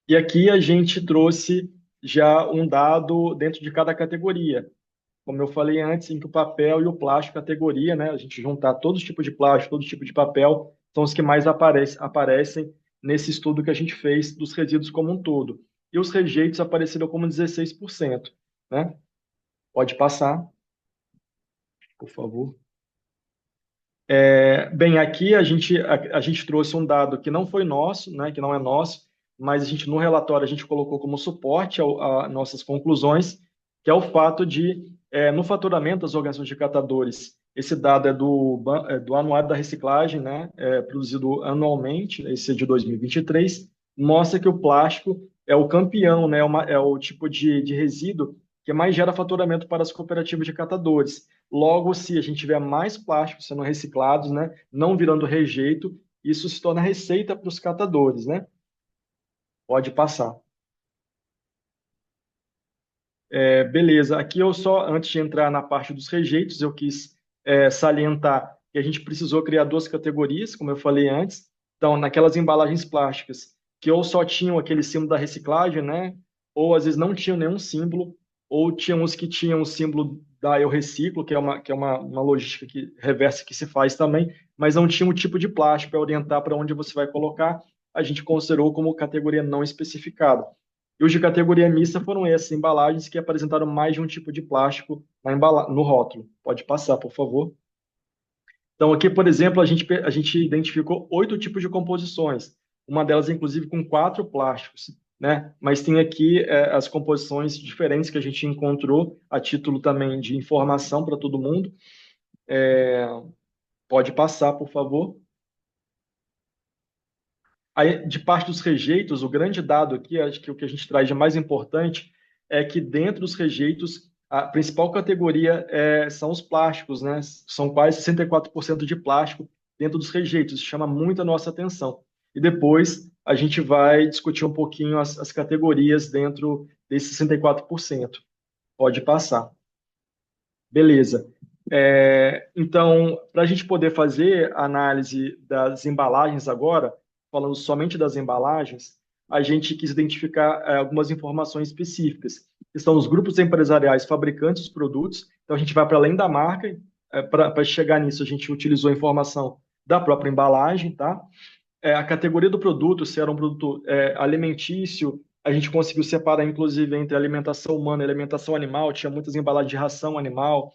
E aqui a gente trouxe já um dado dentro de cada categoria. Como eu falei antes, em que o papel e o plástico, categoria, né? A gente juntar todos os tipos de plástico, todo tipo de papel, são os que mais aparecem nesse estudo que a gente fez dos resíduos como um todo. E os rejeitos apareceram como 16%, né? Pode passar, por favor. Bem, aqui a gente trouxe um dado que não foi nosso, né? Que não é nosso, mas a gente no relatório a gente colocou como suporte a nossas conclusões, que é o fato de, no faturamento das organizações de catadores, esse dado do Anuário da Reciclagem, né, produzido anualmente, esse é de 2023, mostra que o plástico é o campeão, né, é o tipo de resíduo que mais gera faturamento para as cooperativas de catadores. Logo, se a gente tiver mais plásticos sendo reciclados, né, não virando rejeito, isso se torna receita para os catadores, né? Pode passar. Beleza, aqui eu só, antes de entrar na parte dos rejeitos, eu quis salientar que a gente precisou criar duas categorias, como eu falei antes. Então, naquelas embalagens plásticas que ou só tinham aquele símbolo da reciclagem, né? Ou às vezes não tinham nenhum símbolo, ou tinham uns que tinham o símbolo da Eu Reciclo, que é uma logística que reversa que se faz também, mas não tinha um tipo de plástico para orientar para onde você vai colocar. A gente considerou como categoria não especificada. E os de categoria mista foram essas embalagens que apresentaram mais de um tipo de plástico no rótulo. Pode passar, por favor. Então, aqui, por exemplo, a gente identificou 8 tipos de composições. Uma delas, inclusive, com 4 plásticos, né? Mas tem aqui as composições diferentes que a gente encontrou, a título também de informação para todo mundo. Pode passar, por favor. Aí, de parte dos rejeitos, o grande dado aqui, acho que o que a gente traz de mais importante é que dentro dos rejeitos, a principal categoria são os plásticos, né? São quase 64% de plástico dentro dos rejeitos. Isso chama muito a nossa atenção. E depois a gente vai discutir um pouquinho as categorias dentro desses 64%. Pode passar. Beleza. Então, para a gente poder fazer a análise das embalagens agora, falando somente das embalagens, a gente quis identificar algumas informações específicas, que são os grupos empresariais fabricantes dos produtos. Então, a gente vai para além da marca. Para chegar nisso, a gente utilizou a informação da própria embalagem, tá? A categoria do produto, se era um produto alimentício, a gente conseguiu separar, inclusive, entre alimentação humana e alimentação animal. Tinha muitas embalagens de ração animal.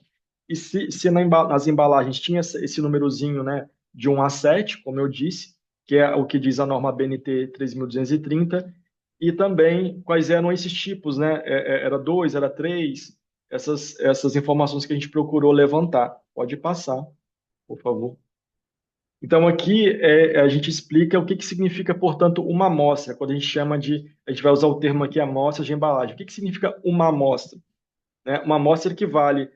E se nas embalagens tinha esse númerozinho, né, de 1 a 7, como eu disse, que é o que diz a norma BNT 3.230, e também quais eram esses tipos, né? Era 2, era 3, essas informações que a gente procurou levantar. Pode passar, por favor. Então, aqui a gente explica o que significa, portanto, uma amostra. Quando a gente vai usar o termo aqui, amostra de embalagem. O que significa uma amostra? Uma amostra equivale,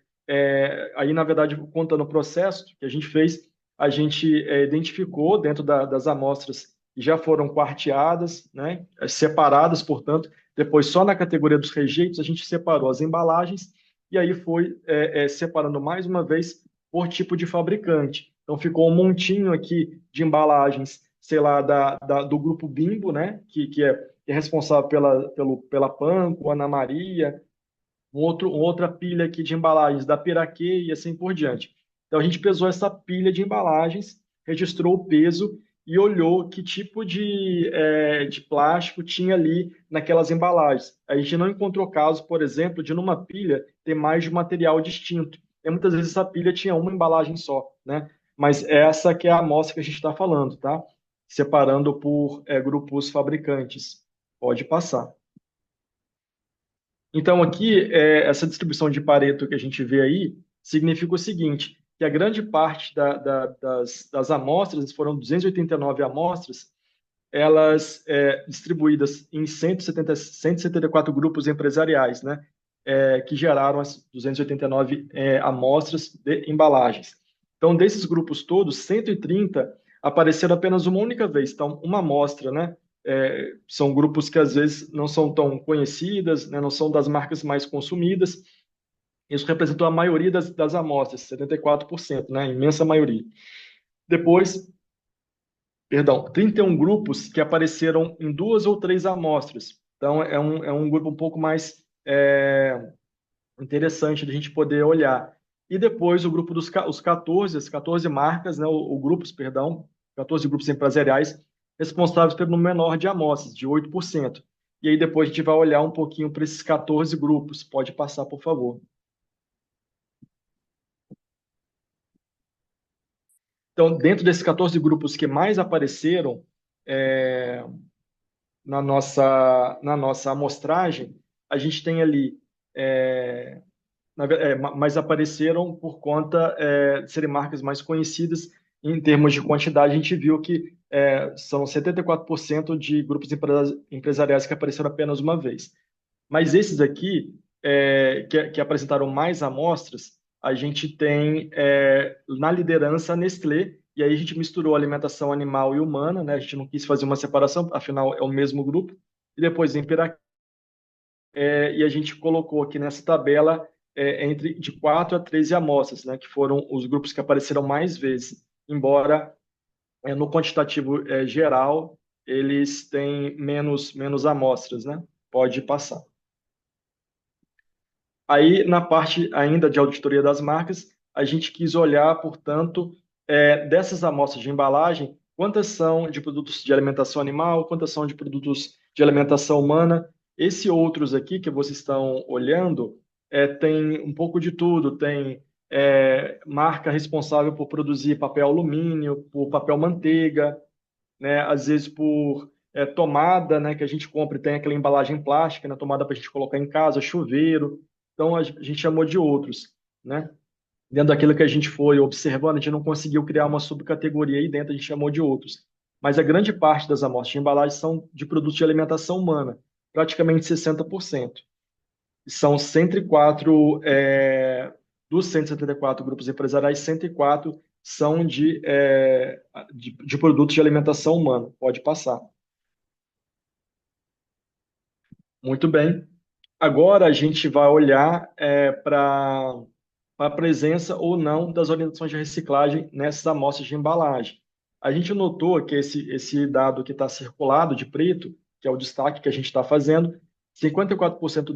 aí, na verdade, contando o processo que a gente fez, a gente identificou dentro das amostras que já foram quarteadas, né, separadas, portanto, depois só na categoria dos rejeitos a gente separou as embalagens e aí foi separando mais uma vez por tipo de fabricante. Então, ficou um montinho aqui de embalagens, sei lá, do grupo Bimbo, né, que é responsável pela Panko, Ana Maria, outra pilha aqui de embalagens da Piraquê e assim por diante. Então, a gente pesou essa pilha de embalagens, registrou o peso e olhou que tipo de plástico tinha ali naquelas embalagens. A gente não encontrou casos, por exemplo, de numa pilha ter mais de um material distinto. E muitas vezes essa pilha tinha uma embalagem só, né? Mas essa que é a amostra que a gente está falando, tá? Separando por grupos fabricantes. Pode passar. Então, aqui, essa distribuição de Pareto que a gente vê aí significa o seguinte, que a grande parte das amostras, foram 289 amostras, elas distribuídas em 174 grupos empresariais, né, que geraram as 289 amostras de embalagens. Então, desses grupos todos, 130 apareceram apenas uma única vez. Então, uma amostra, né, são grupos que às vezes não são tão conhecidas, né, não são das marcas mais consumidas, Isso representou a maioria das amostras, 74%, né? A imensa maioria. Depois, perdão, 31 grupos que apareceram em 2 ou 3 amostras. Então, é um grupo um pouco mais interessante de a gente poder olhar. E depois o grupo os 14, as 14 marcas, né, o grupos, perdão, 14 grupos empresariais responsáveis pelo número menor de amostras, de 8%. E aí depois a gente vai olhar um pouquinho para esses 14 grupos. Pode passar, por favor. Então, dentro desses 14 grupos que mais apareceram na nossa amostragem, a gente tem ali mas apareceram por conta de serem marcas mais conhecidas. Em termos de quantidade, a gente viu que são 74% de grupos empresariais que apareceram apenas uma vez. Mas esses aqui, que apresentaram mais amostras, a gente tem na liderança a Nestlé, e aí a gente misturou alimentação animal e humana, né? A gente não quis fazer uma separação, afinal é o mesmo grupo. E depois em e a gente colocou aqui nessa tabela de 4 a 13 amostras, né, que foram os grupos que apareceram mais vezes, embora no quantitativo geral eles têm menos amostras, né? Pode passar. Aí, na parte ainda de auditoria das marcas, a gente quis olhar, portanto, dessas amostras de embalagem, quantas são de produtos de alimentação animal, quantas são de produtos de alimentação humana. Esses outros aqui que vocês estão olhando, tem um pouco de tudo. Tem marca responsável por produzir papel alumínio, por papel manteiga, né? Às vezes por tomada, né? Que a gente compra e tem aquela embalagem plástica, né? Tomada para a gente colocar em casa, chuveiro. Então a gente chamou de outros, né? Dentro daquilo que a gente foi observando, a gente não conseguiu criar uma subcategoria aí dentro, a gente chamou de outros. Mas a grande parte das amostras de embalagem são de produtos de alimentação humana, praticamente 60%. São 104, dos 174 grupos empresariais, 104 são de produtos de alimentação humana. Pode passar. Muito bem. Agora a gente vai olhar para a presença ou não das orientações de reciclagem nessas amostras de embalagem. A gente notou que esse dado que está circulado de preto, que é o destaque que a gente está fazendo, 54%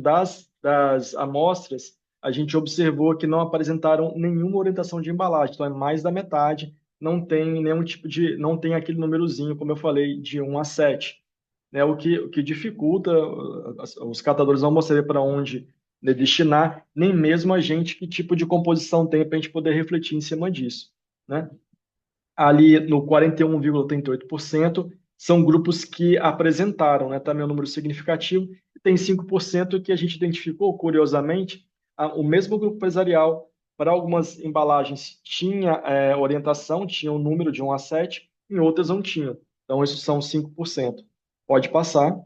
das amostras a gente observou que não apresentaram nenhuma orientação de embalagem, então é mais da metade, não tem nenhum tipo não tem aquele númerozinho, como eu falei, de 1 a 7, né? O que dificulta, os catadores não vão saber para onde, né, destinar, nem mesmo a gente que tipo de composição tem para a gente poder refletir em cima disso, né? Ali no 41,38% são grupos que apresentaram, né, também um número significativo, e tem 5% que a gente identificou, curiosamente, o mesmo grupo empresarial, para algumas embalagens tinha orientação, tinha um número de 1 a 7, em outras não tinham. Então, isso são 5%. Pode passar.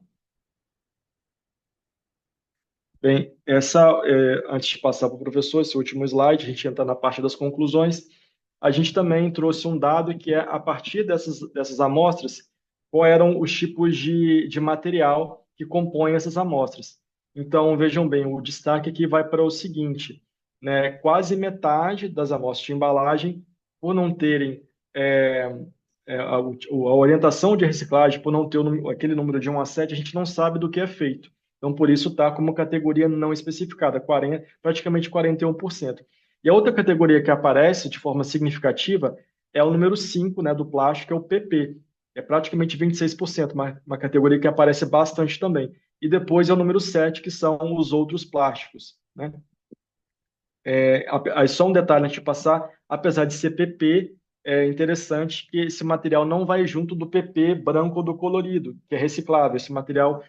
Bem, antes de passar para o professor, esse último slide, a gente entra na parte das conclusões. A gente também trouxe um dado que é, a partir dessas amostras, quais eram os tipos de material que compõem essas amostras. Então, vejam bem, o destaque aqui vai para o seguinte, né? Quase metade das amostras de embalagem, por não terem a orientação de reciclagem, por não ter aquele número de 1 a 7, a gente não sabe do que é feito. Então, por isso está como categoria não especificada, praticamente 41%. E a outra categoria que aparece de forma significativa é o número 5, né, do plástico, que é o PP. É praticamente 26%, uma categoria que aparece bastante também. E depois é o número 7, que são os outros plásticos, né? Só um detalhe antes de passar, apesar de ser PP, é interessante que esse material não vai junto do PP branco ou do colorido, que é reciclável. Esse material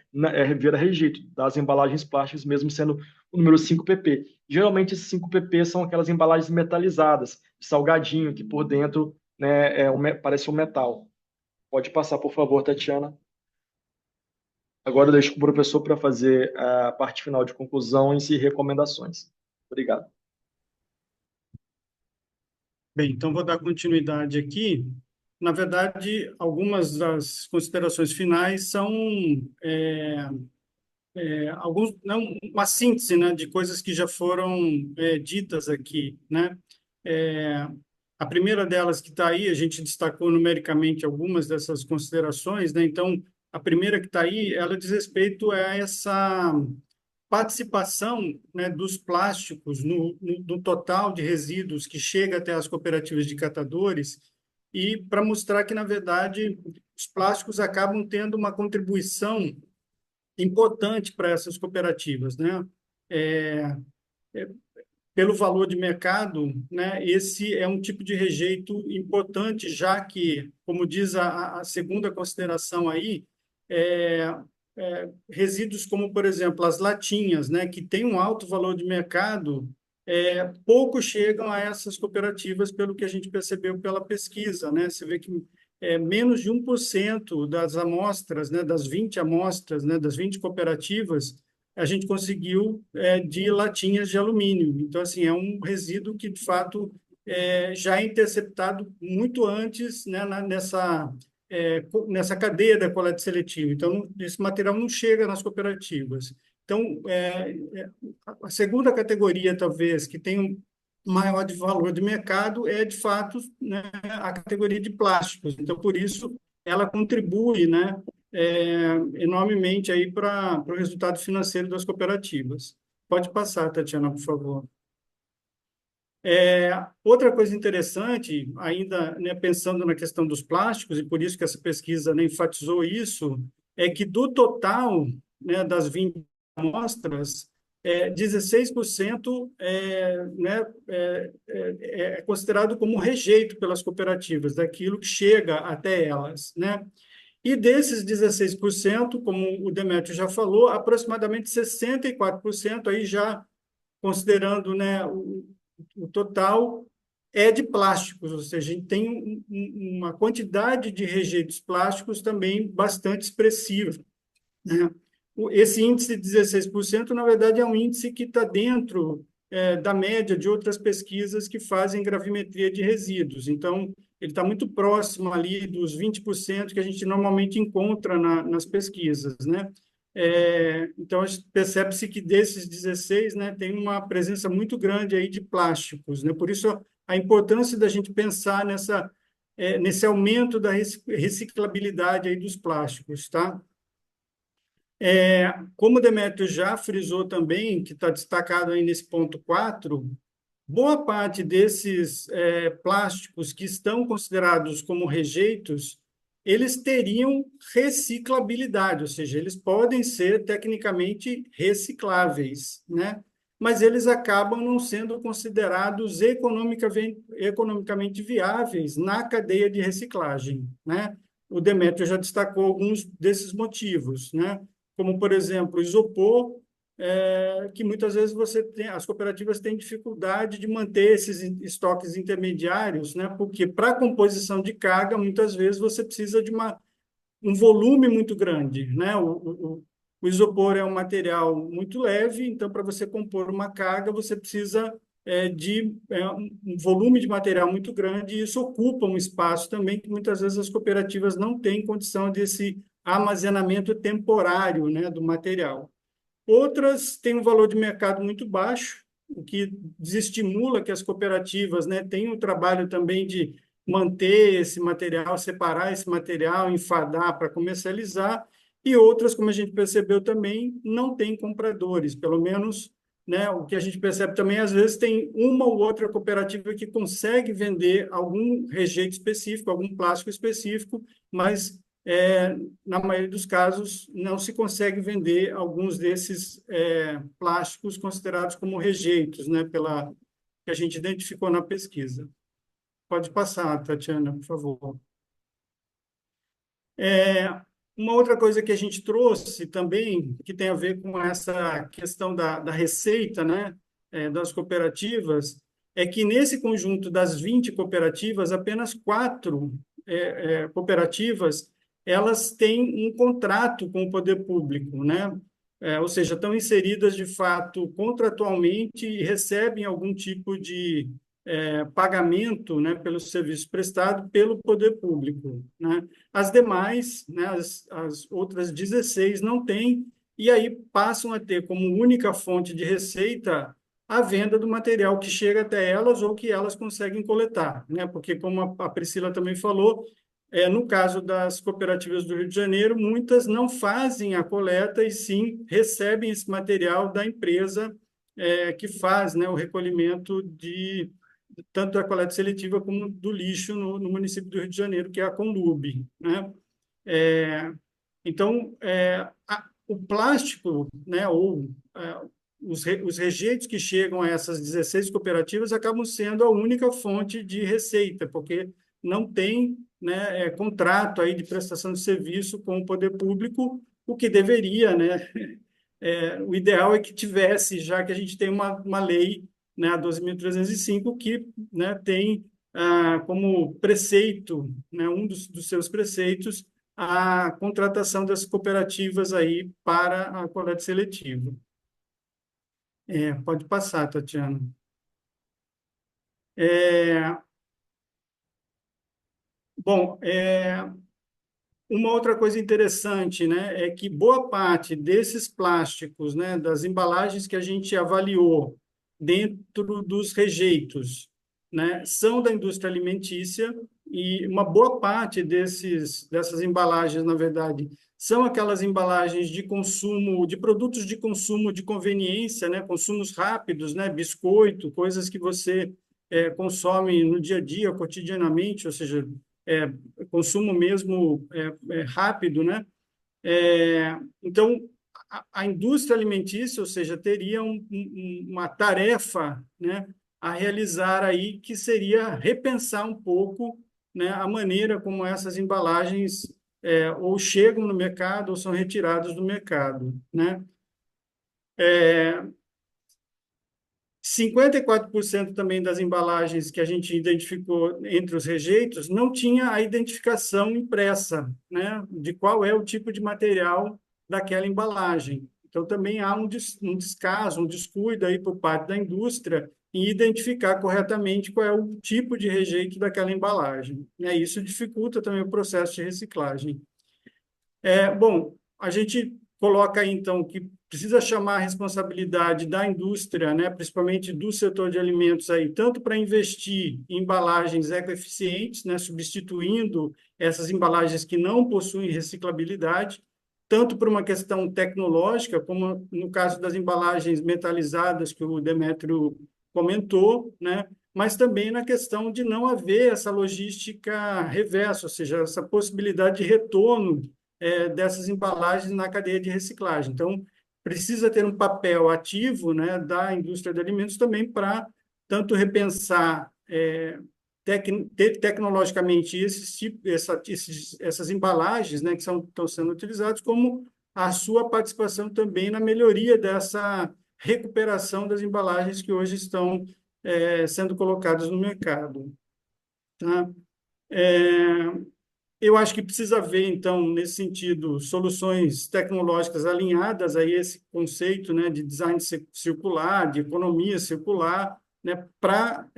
vira rejeito das embalagens plásticas, mesmo sendo o número 5PP. Geralmente, esses 5PP são aquelas embalagens metalizadas, de salgadinho, que por dentro, né, parece um metal. Pode passar, por favor, Tatiana. Agora eu deixo com o professor para fazer a parte final de conclusões e recomendações. Obrigado. Bem, então vou dar continuidade aqui. Na verdade, algumas das considerações finais são alguns, não, uma síntese, né, de coisas que já foram ditas aqui, né? É, a primeira delas que está aí, a gente destacou numericamente algumas dessas considerações, né? Então, a primeira que está aí, ela diz respeito a essa participação, né, dos plásticos no total de resíduos que chega até as cooperativas de catadores, e para mostrar que, na verdade, os plásticos acabam tendo uma contribuição importante para essas cooperativas, né? É, Pelo valor de mercado, né, esse é um tipo de rejeito importante, já que, como diz a segunda consideração aí, resíduos como, por exemplo, as latinhas, né, que têm um alto valor de mercado, pouco chegam a essas cooperativas, pelo que a gente percebeu pela pesquisa, né? Você vê que menos de 1% das amostras, né, das 20 amostras, né, das 20 cooperativas, a gente conseguiu de latinhas de alumínio. Então, assim, é um resíduo que, de fato, já é interceptado muito antes, né, nessa cadeia da coleta seletiva. Então, esse material não chega nas cooperativas. Então, a segunda categoria, talvez, que tem um maior de valor de mercado é, de fato, né, a categoria de plásticos. Então, por isso, ela contribui, né, enormemente aí para o resultado financeiro das cooperativas. Pode passar, Tatiana, por favor. Outra coisa interessante, ainda, né, pensando na questão dos plásticos, e por isso que essa pesquisa, né, enfatizou isso, é que do total, né, das 20 amostras, 16% é considerado como rejeito pelas cooperativas, daquilo que chega até elas, né? E desses 16%, como o Demétrio já falou, aproximadamente 64% aí já considerando, né, o total é de plásticos, ou seja, a gente tem uma quantidade de rejeitos plásticos também bastante expressiva, né? Esse índice de 16%, na verdade, é um índice que está dentro da média de outras pesquisas que fazem gravimetria de resíduos. Então, ele está muito próximo ali dos 20% que a gente normalmente encontra nas pesquisas, né? Então, percebe-se que desses 16, né, tem uma presença muito grande aí de plásticos, né? Por isso, a importância da gente pensar nesse aumento da reciclabilidade aí dos plásticos, tá? Como o Demétrio já frisou também, que está destacado aí nesse ponto 4, boa parte desses plásticos que estão considerados como rejeitos, eles teriam reciclabilidade, ou seja, eles podem ser tecnicamente recicláveis, né? Mas eles acabam não sendo considerados economicamente viáveis na cadeia de reciclagem, né? O Demétrio já destacou alguns desses motivos, né? Como, por exemplo, o isopor, que muitas vezes as cooperativas têm dificuldade de manter esses estoques intermediários, né? Porque para a composição de carga, muitas vezes você precisa de um volume muito grande, né? O isopor é um material muito leve, então para você compor uma carga, você precisa de um volume de material muito grande, e isso ocupa um espaço também que muitas vezes as cooperativas não têm condição desse armazenamento temporário, né, do material. Outras têm um valor de mercado muito baixo, o que desestimula que as cooperativas, né, tenham o trabalho também de manter esse material, separar esse material, enfadar para comercializar, e outras, como a gente percebeu também, não têm compradores, pelo menos, né, o que a gente percebe também, às vezes tem uma ou outra cooperativa que consegue vender algum rejeito específico, algum plástico específico, mas na maioria dos casos, não se consegue vender alguns desses plásticos considerados como rejeitos, né, que a gente identificou na pesquisa. Pode passar, Tatiana, por favor. Uma outra coisa que a gente trouxe também, que tem a ver com essa questão da receita, né, das cooperativas, é que nesse conjunto das 20 cooperativas, apenas 4 cooperativas elas têm um contrato com o poder público, né? Ou seja, estão inseridas de fato contratualmente e recebem algum tipo de pagamento, né, pelo serviço prestado pelo poder público, né? As demais, né, as outras 16 não têm, e aí passam a ter como única fonte de receita a venda do material que chega até elas ou que elas conseguem coletar, né? Porque, como a Priscila também falou, no caso das cooperativas do Rio de Janeiro, muitas não fazem a coleta e sim recebem esse material da empresa que faz, né, o recolhimento de tanto da coleta seletiva como do lixo no município do Rio de Janeiro, que é a Conlub, né? É, então, o plástico, né, ou os rejeitos que chegam a essas 16 cooperativas acabam sendo a única fonte de receita, porque não tem, né, contrato aí de prestação de serviço com o poder público, o que deveria, né? O ideal é que tivesse, já que a gente tem uma lei, né, a 12.305, que, né, tem como preceito, né, um dos seus preceitos, a contratação das cooperativas aí para a coleta seletiva. Pode passar, Tatiana. É, bom, uma outra coisa interessante, né, é que boa parte desses plásticos, né, das embalagens que a gente avaliou dentro dos rejeitos, né, são da indústria alimentícia e uma boa parte dessas embalagens, na verdade, são aquelas embalagens de consumo, de produtos de consumo de conveniência, né, consumos rápidos, né, biscoito, coisas que você consome no dia a dia, cotidianamente, ou seja, é, consumo mesmo rápido, né? Então, a indústria alimentícia, ou seja, teria uma tarefa, né, a realizar aí, que seria repensar um pouco, né, a maneira como essas embalagens ou chegam no mercado ou são retiradas do mercado, né? 54% também das embalagens que a gente identificou entre os rejeitos não tinha a identificação impressa, né, de qual é o tipo de material daquela embalagem. Então, também há um descaso, um descuido aí por parte da indústria em identificar corretamente qual é o tipo de rejeito daquela embalagem. Isso dificulta também o processo de reciclagem. Bom, a gente coloca aí, então, que precisa chamar a responsabilidade da indústria, né, principalmente do setor de alimentos, aí, tanto para investir em embalagens ecoeficientes, né, substituindo essas embalagens que não possuem reciclabilidade, tanto por uma questão tecnológica, como no caso das embalagens metalizadas, que o Demétrio comentou, né, mas também na questão de não haver essa logística reversa, ou seja, essa possibilidade de retorno dessas embalagens na cadeia de reciclagem. Então, precisa ter um papel ativo, né, da indústria de alimentos também para tanto repensar tecnologicamente essas embalagens, né, que estão sendo utilizadas, como a sua participação também na melhoria dessa recuperação das embalagens que hoje estão sendo colocadas no mercado. Tá? Eu acho que precisa haver, então, nesse sentido, soluções tecnológicas alinhadas a esse conceito, né, de design circular, de economia circular, né, para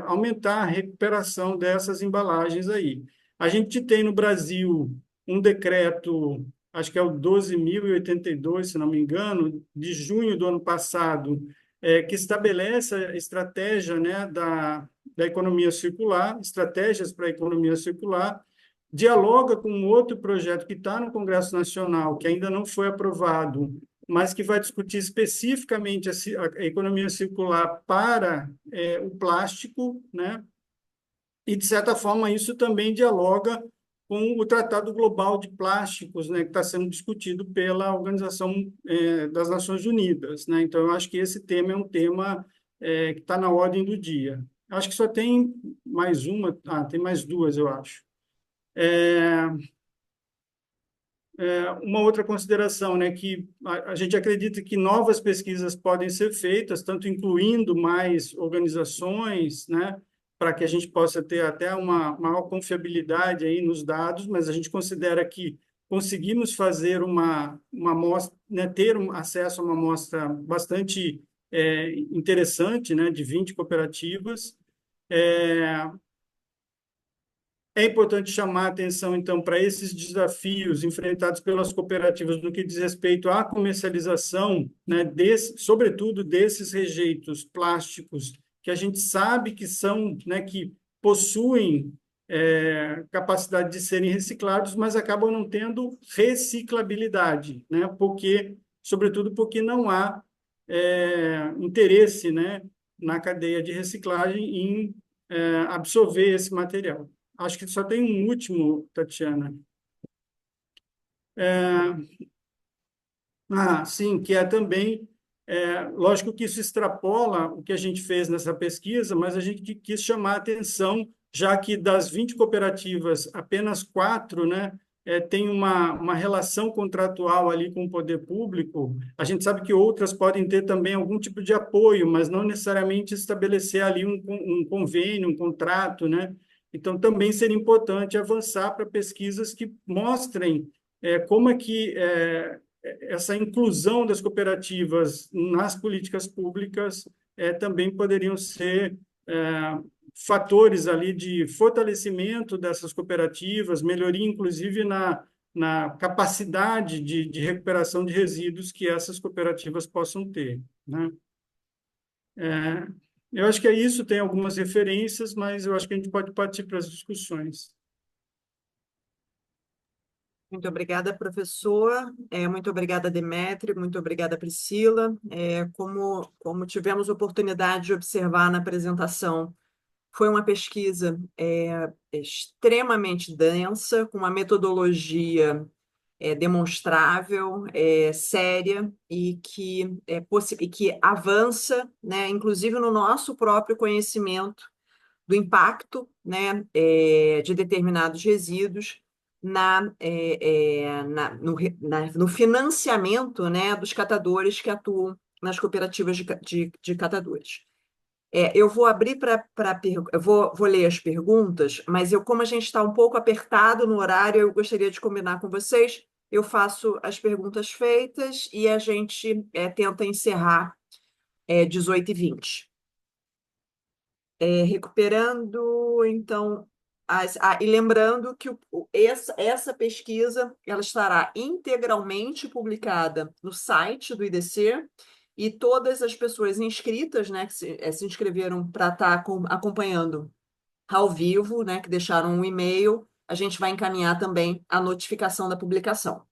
aumentar a recuperação dessas embalagens aí. A gente tem no Brasil um decreto, acho que é o 12.082, se não me engano, de junho do ano passado, que estabelece a estratégia, né, da economia circular, estratégias para a economia circular, dialoga com um outro projeto que está no Congresso Nacional, que ainda não foi aprovado, mas que vai discutir especificamente a economia circular para o plástico, né? E, de certa forma, isso também dialoga com o Tratado Global de Plásticos, né, que está sendo discutido pela Organização das Nações Unidas, né? Então, eu acho que esse tema é um tema que está na ordem do dia. Acho que só tem mais uma, tem mais duas, eu acho. Uma outra consideração, né, que a gente acredita que novas pesquisas podem ser feitas, tanto incluindo mais organizações, né, para que a gente possa ter até uma maior confiabilidade aí nos dados, mas a gente considera que conseguimos fazer uma amostra, né, ter acesso a uma amostra bastante interessante, né, de 20 cooperativas. É importante chamar a atenção, então, para esses desafios enfrentados pelas cooperativas no que diz respeito à comercialização, né, sobretudo desses rejeitos plásticos, que a gente sabe que são, né, que possuem capacidade de serem reciclados, mas acabam não tendo reciclabilidade, né, sobretudo porque não há interesse, né, na cadeia de reciclagem em absorver esse material. Acho que só tem um último, Tatiana. Sim, que é também, lógico que isso extrapola o que a gente fez nessa pesquisa, mas a gente quis chamar a atenção, já que das 20 cooperativas, apenas 4, né, tem uma relação contratual ali com o poder público. A gente sabe que outras podem ter também algum tipo de apoio, mas não necessariamente estabelecer ali um convênio, um contrato, né? Então, também seria importante avançar para pesquisas que mostrem como é que essa inclusão das cooperativas nas políticas públicas também poderiam ser fatores ali de fortalecimento dessas cooperativas, melhoria, inclusive, na capacidade de recuperação de resíduos que essas cooperativas possam ter, né? É, eu acho que é isso, tem algumas referências, mas eu acho que a gente pode partir para as discussões. Muito obrigada, professor. Muito obrigada, Demétrio. Muito obrigada, Priscila. Como tivemos oportunidade de observar na apresentação, foi uma pesquisa extremamente densa, com uma metodologia demonstrável, séria e que avança, né, inclusive no nosso próprio conhecimento do impacto, né, de determinados resíduos no financiamento, né, dos catadores que atuam nas cooperativas de catadores. Eu vou abrir vou ler as perguntas, mas como a gente está um pouco apertado no horário, eu gostaria de combinar com vocês. Eu faço as perguntas feitas e a gente tenta encerrar 18h20. Recuperando, então, e lembrando que essa pesquisa ela estará integralmente publicada no site do IDC e todas as pessoas inscritas, né, que se inscreveram para estar acompanhando ao vivo, né, que deixaram um e-mail, a gente vai encaminhar também a notificação da publicação.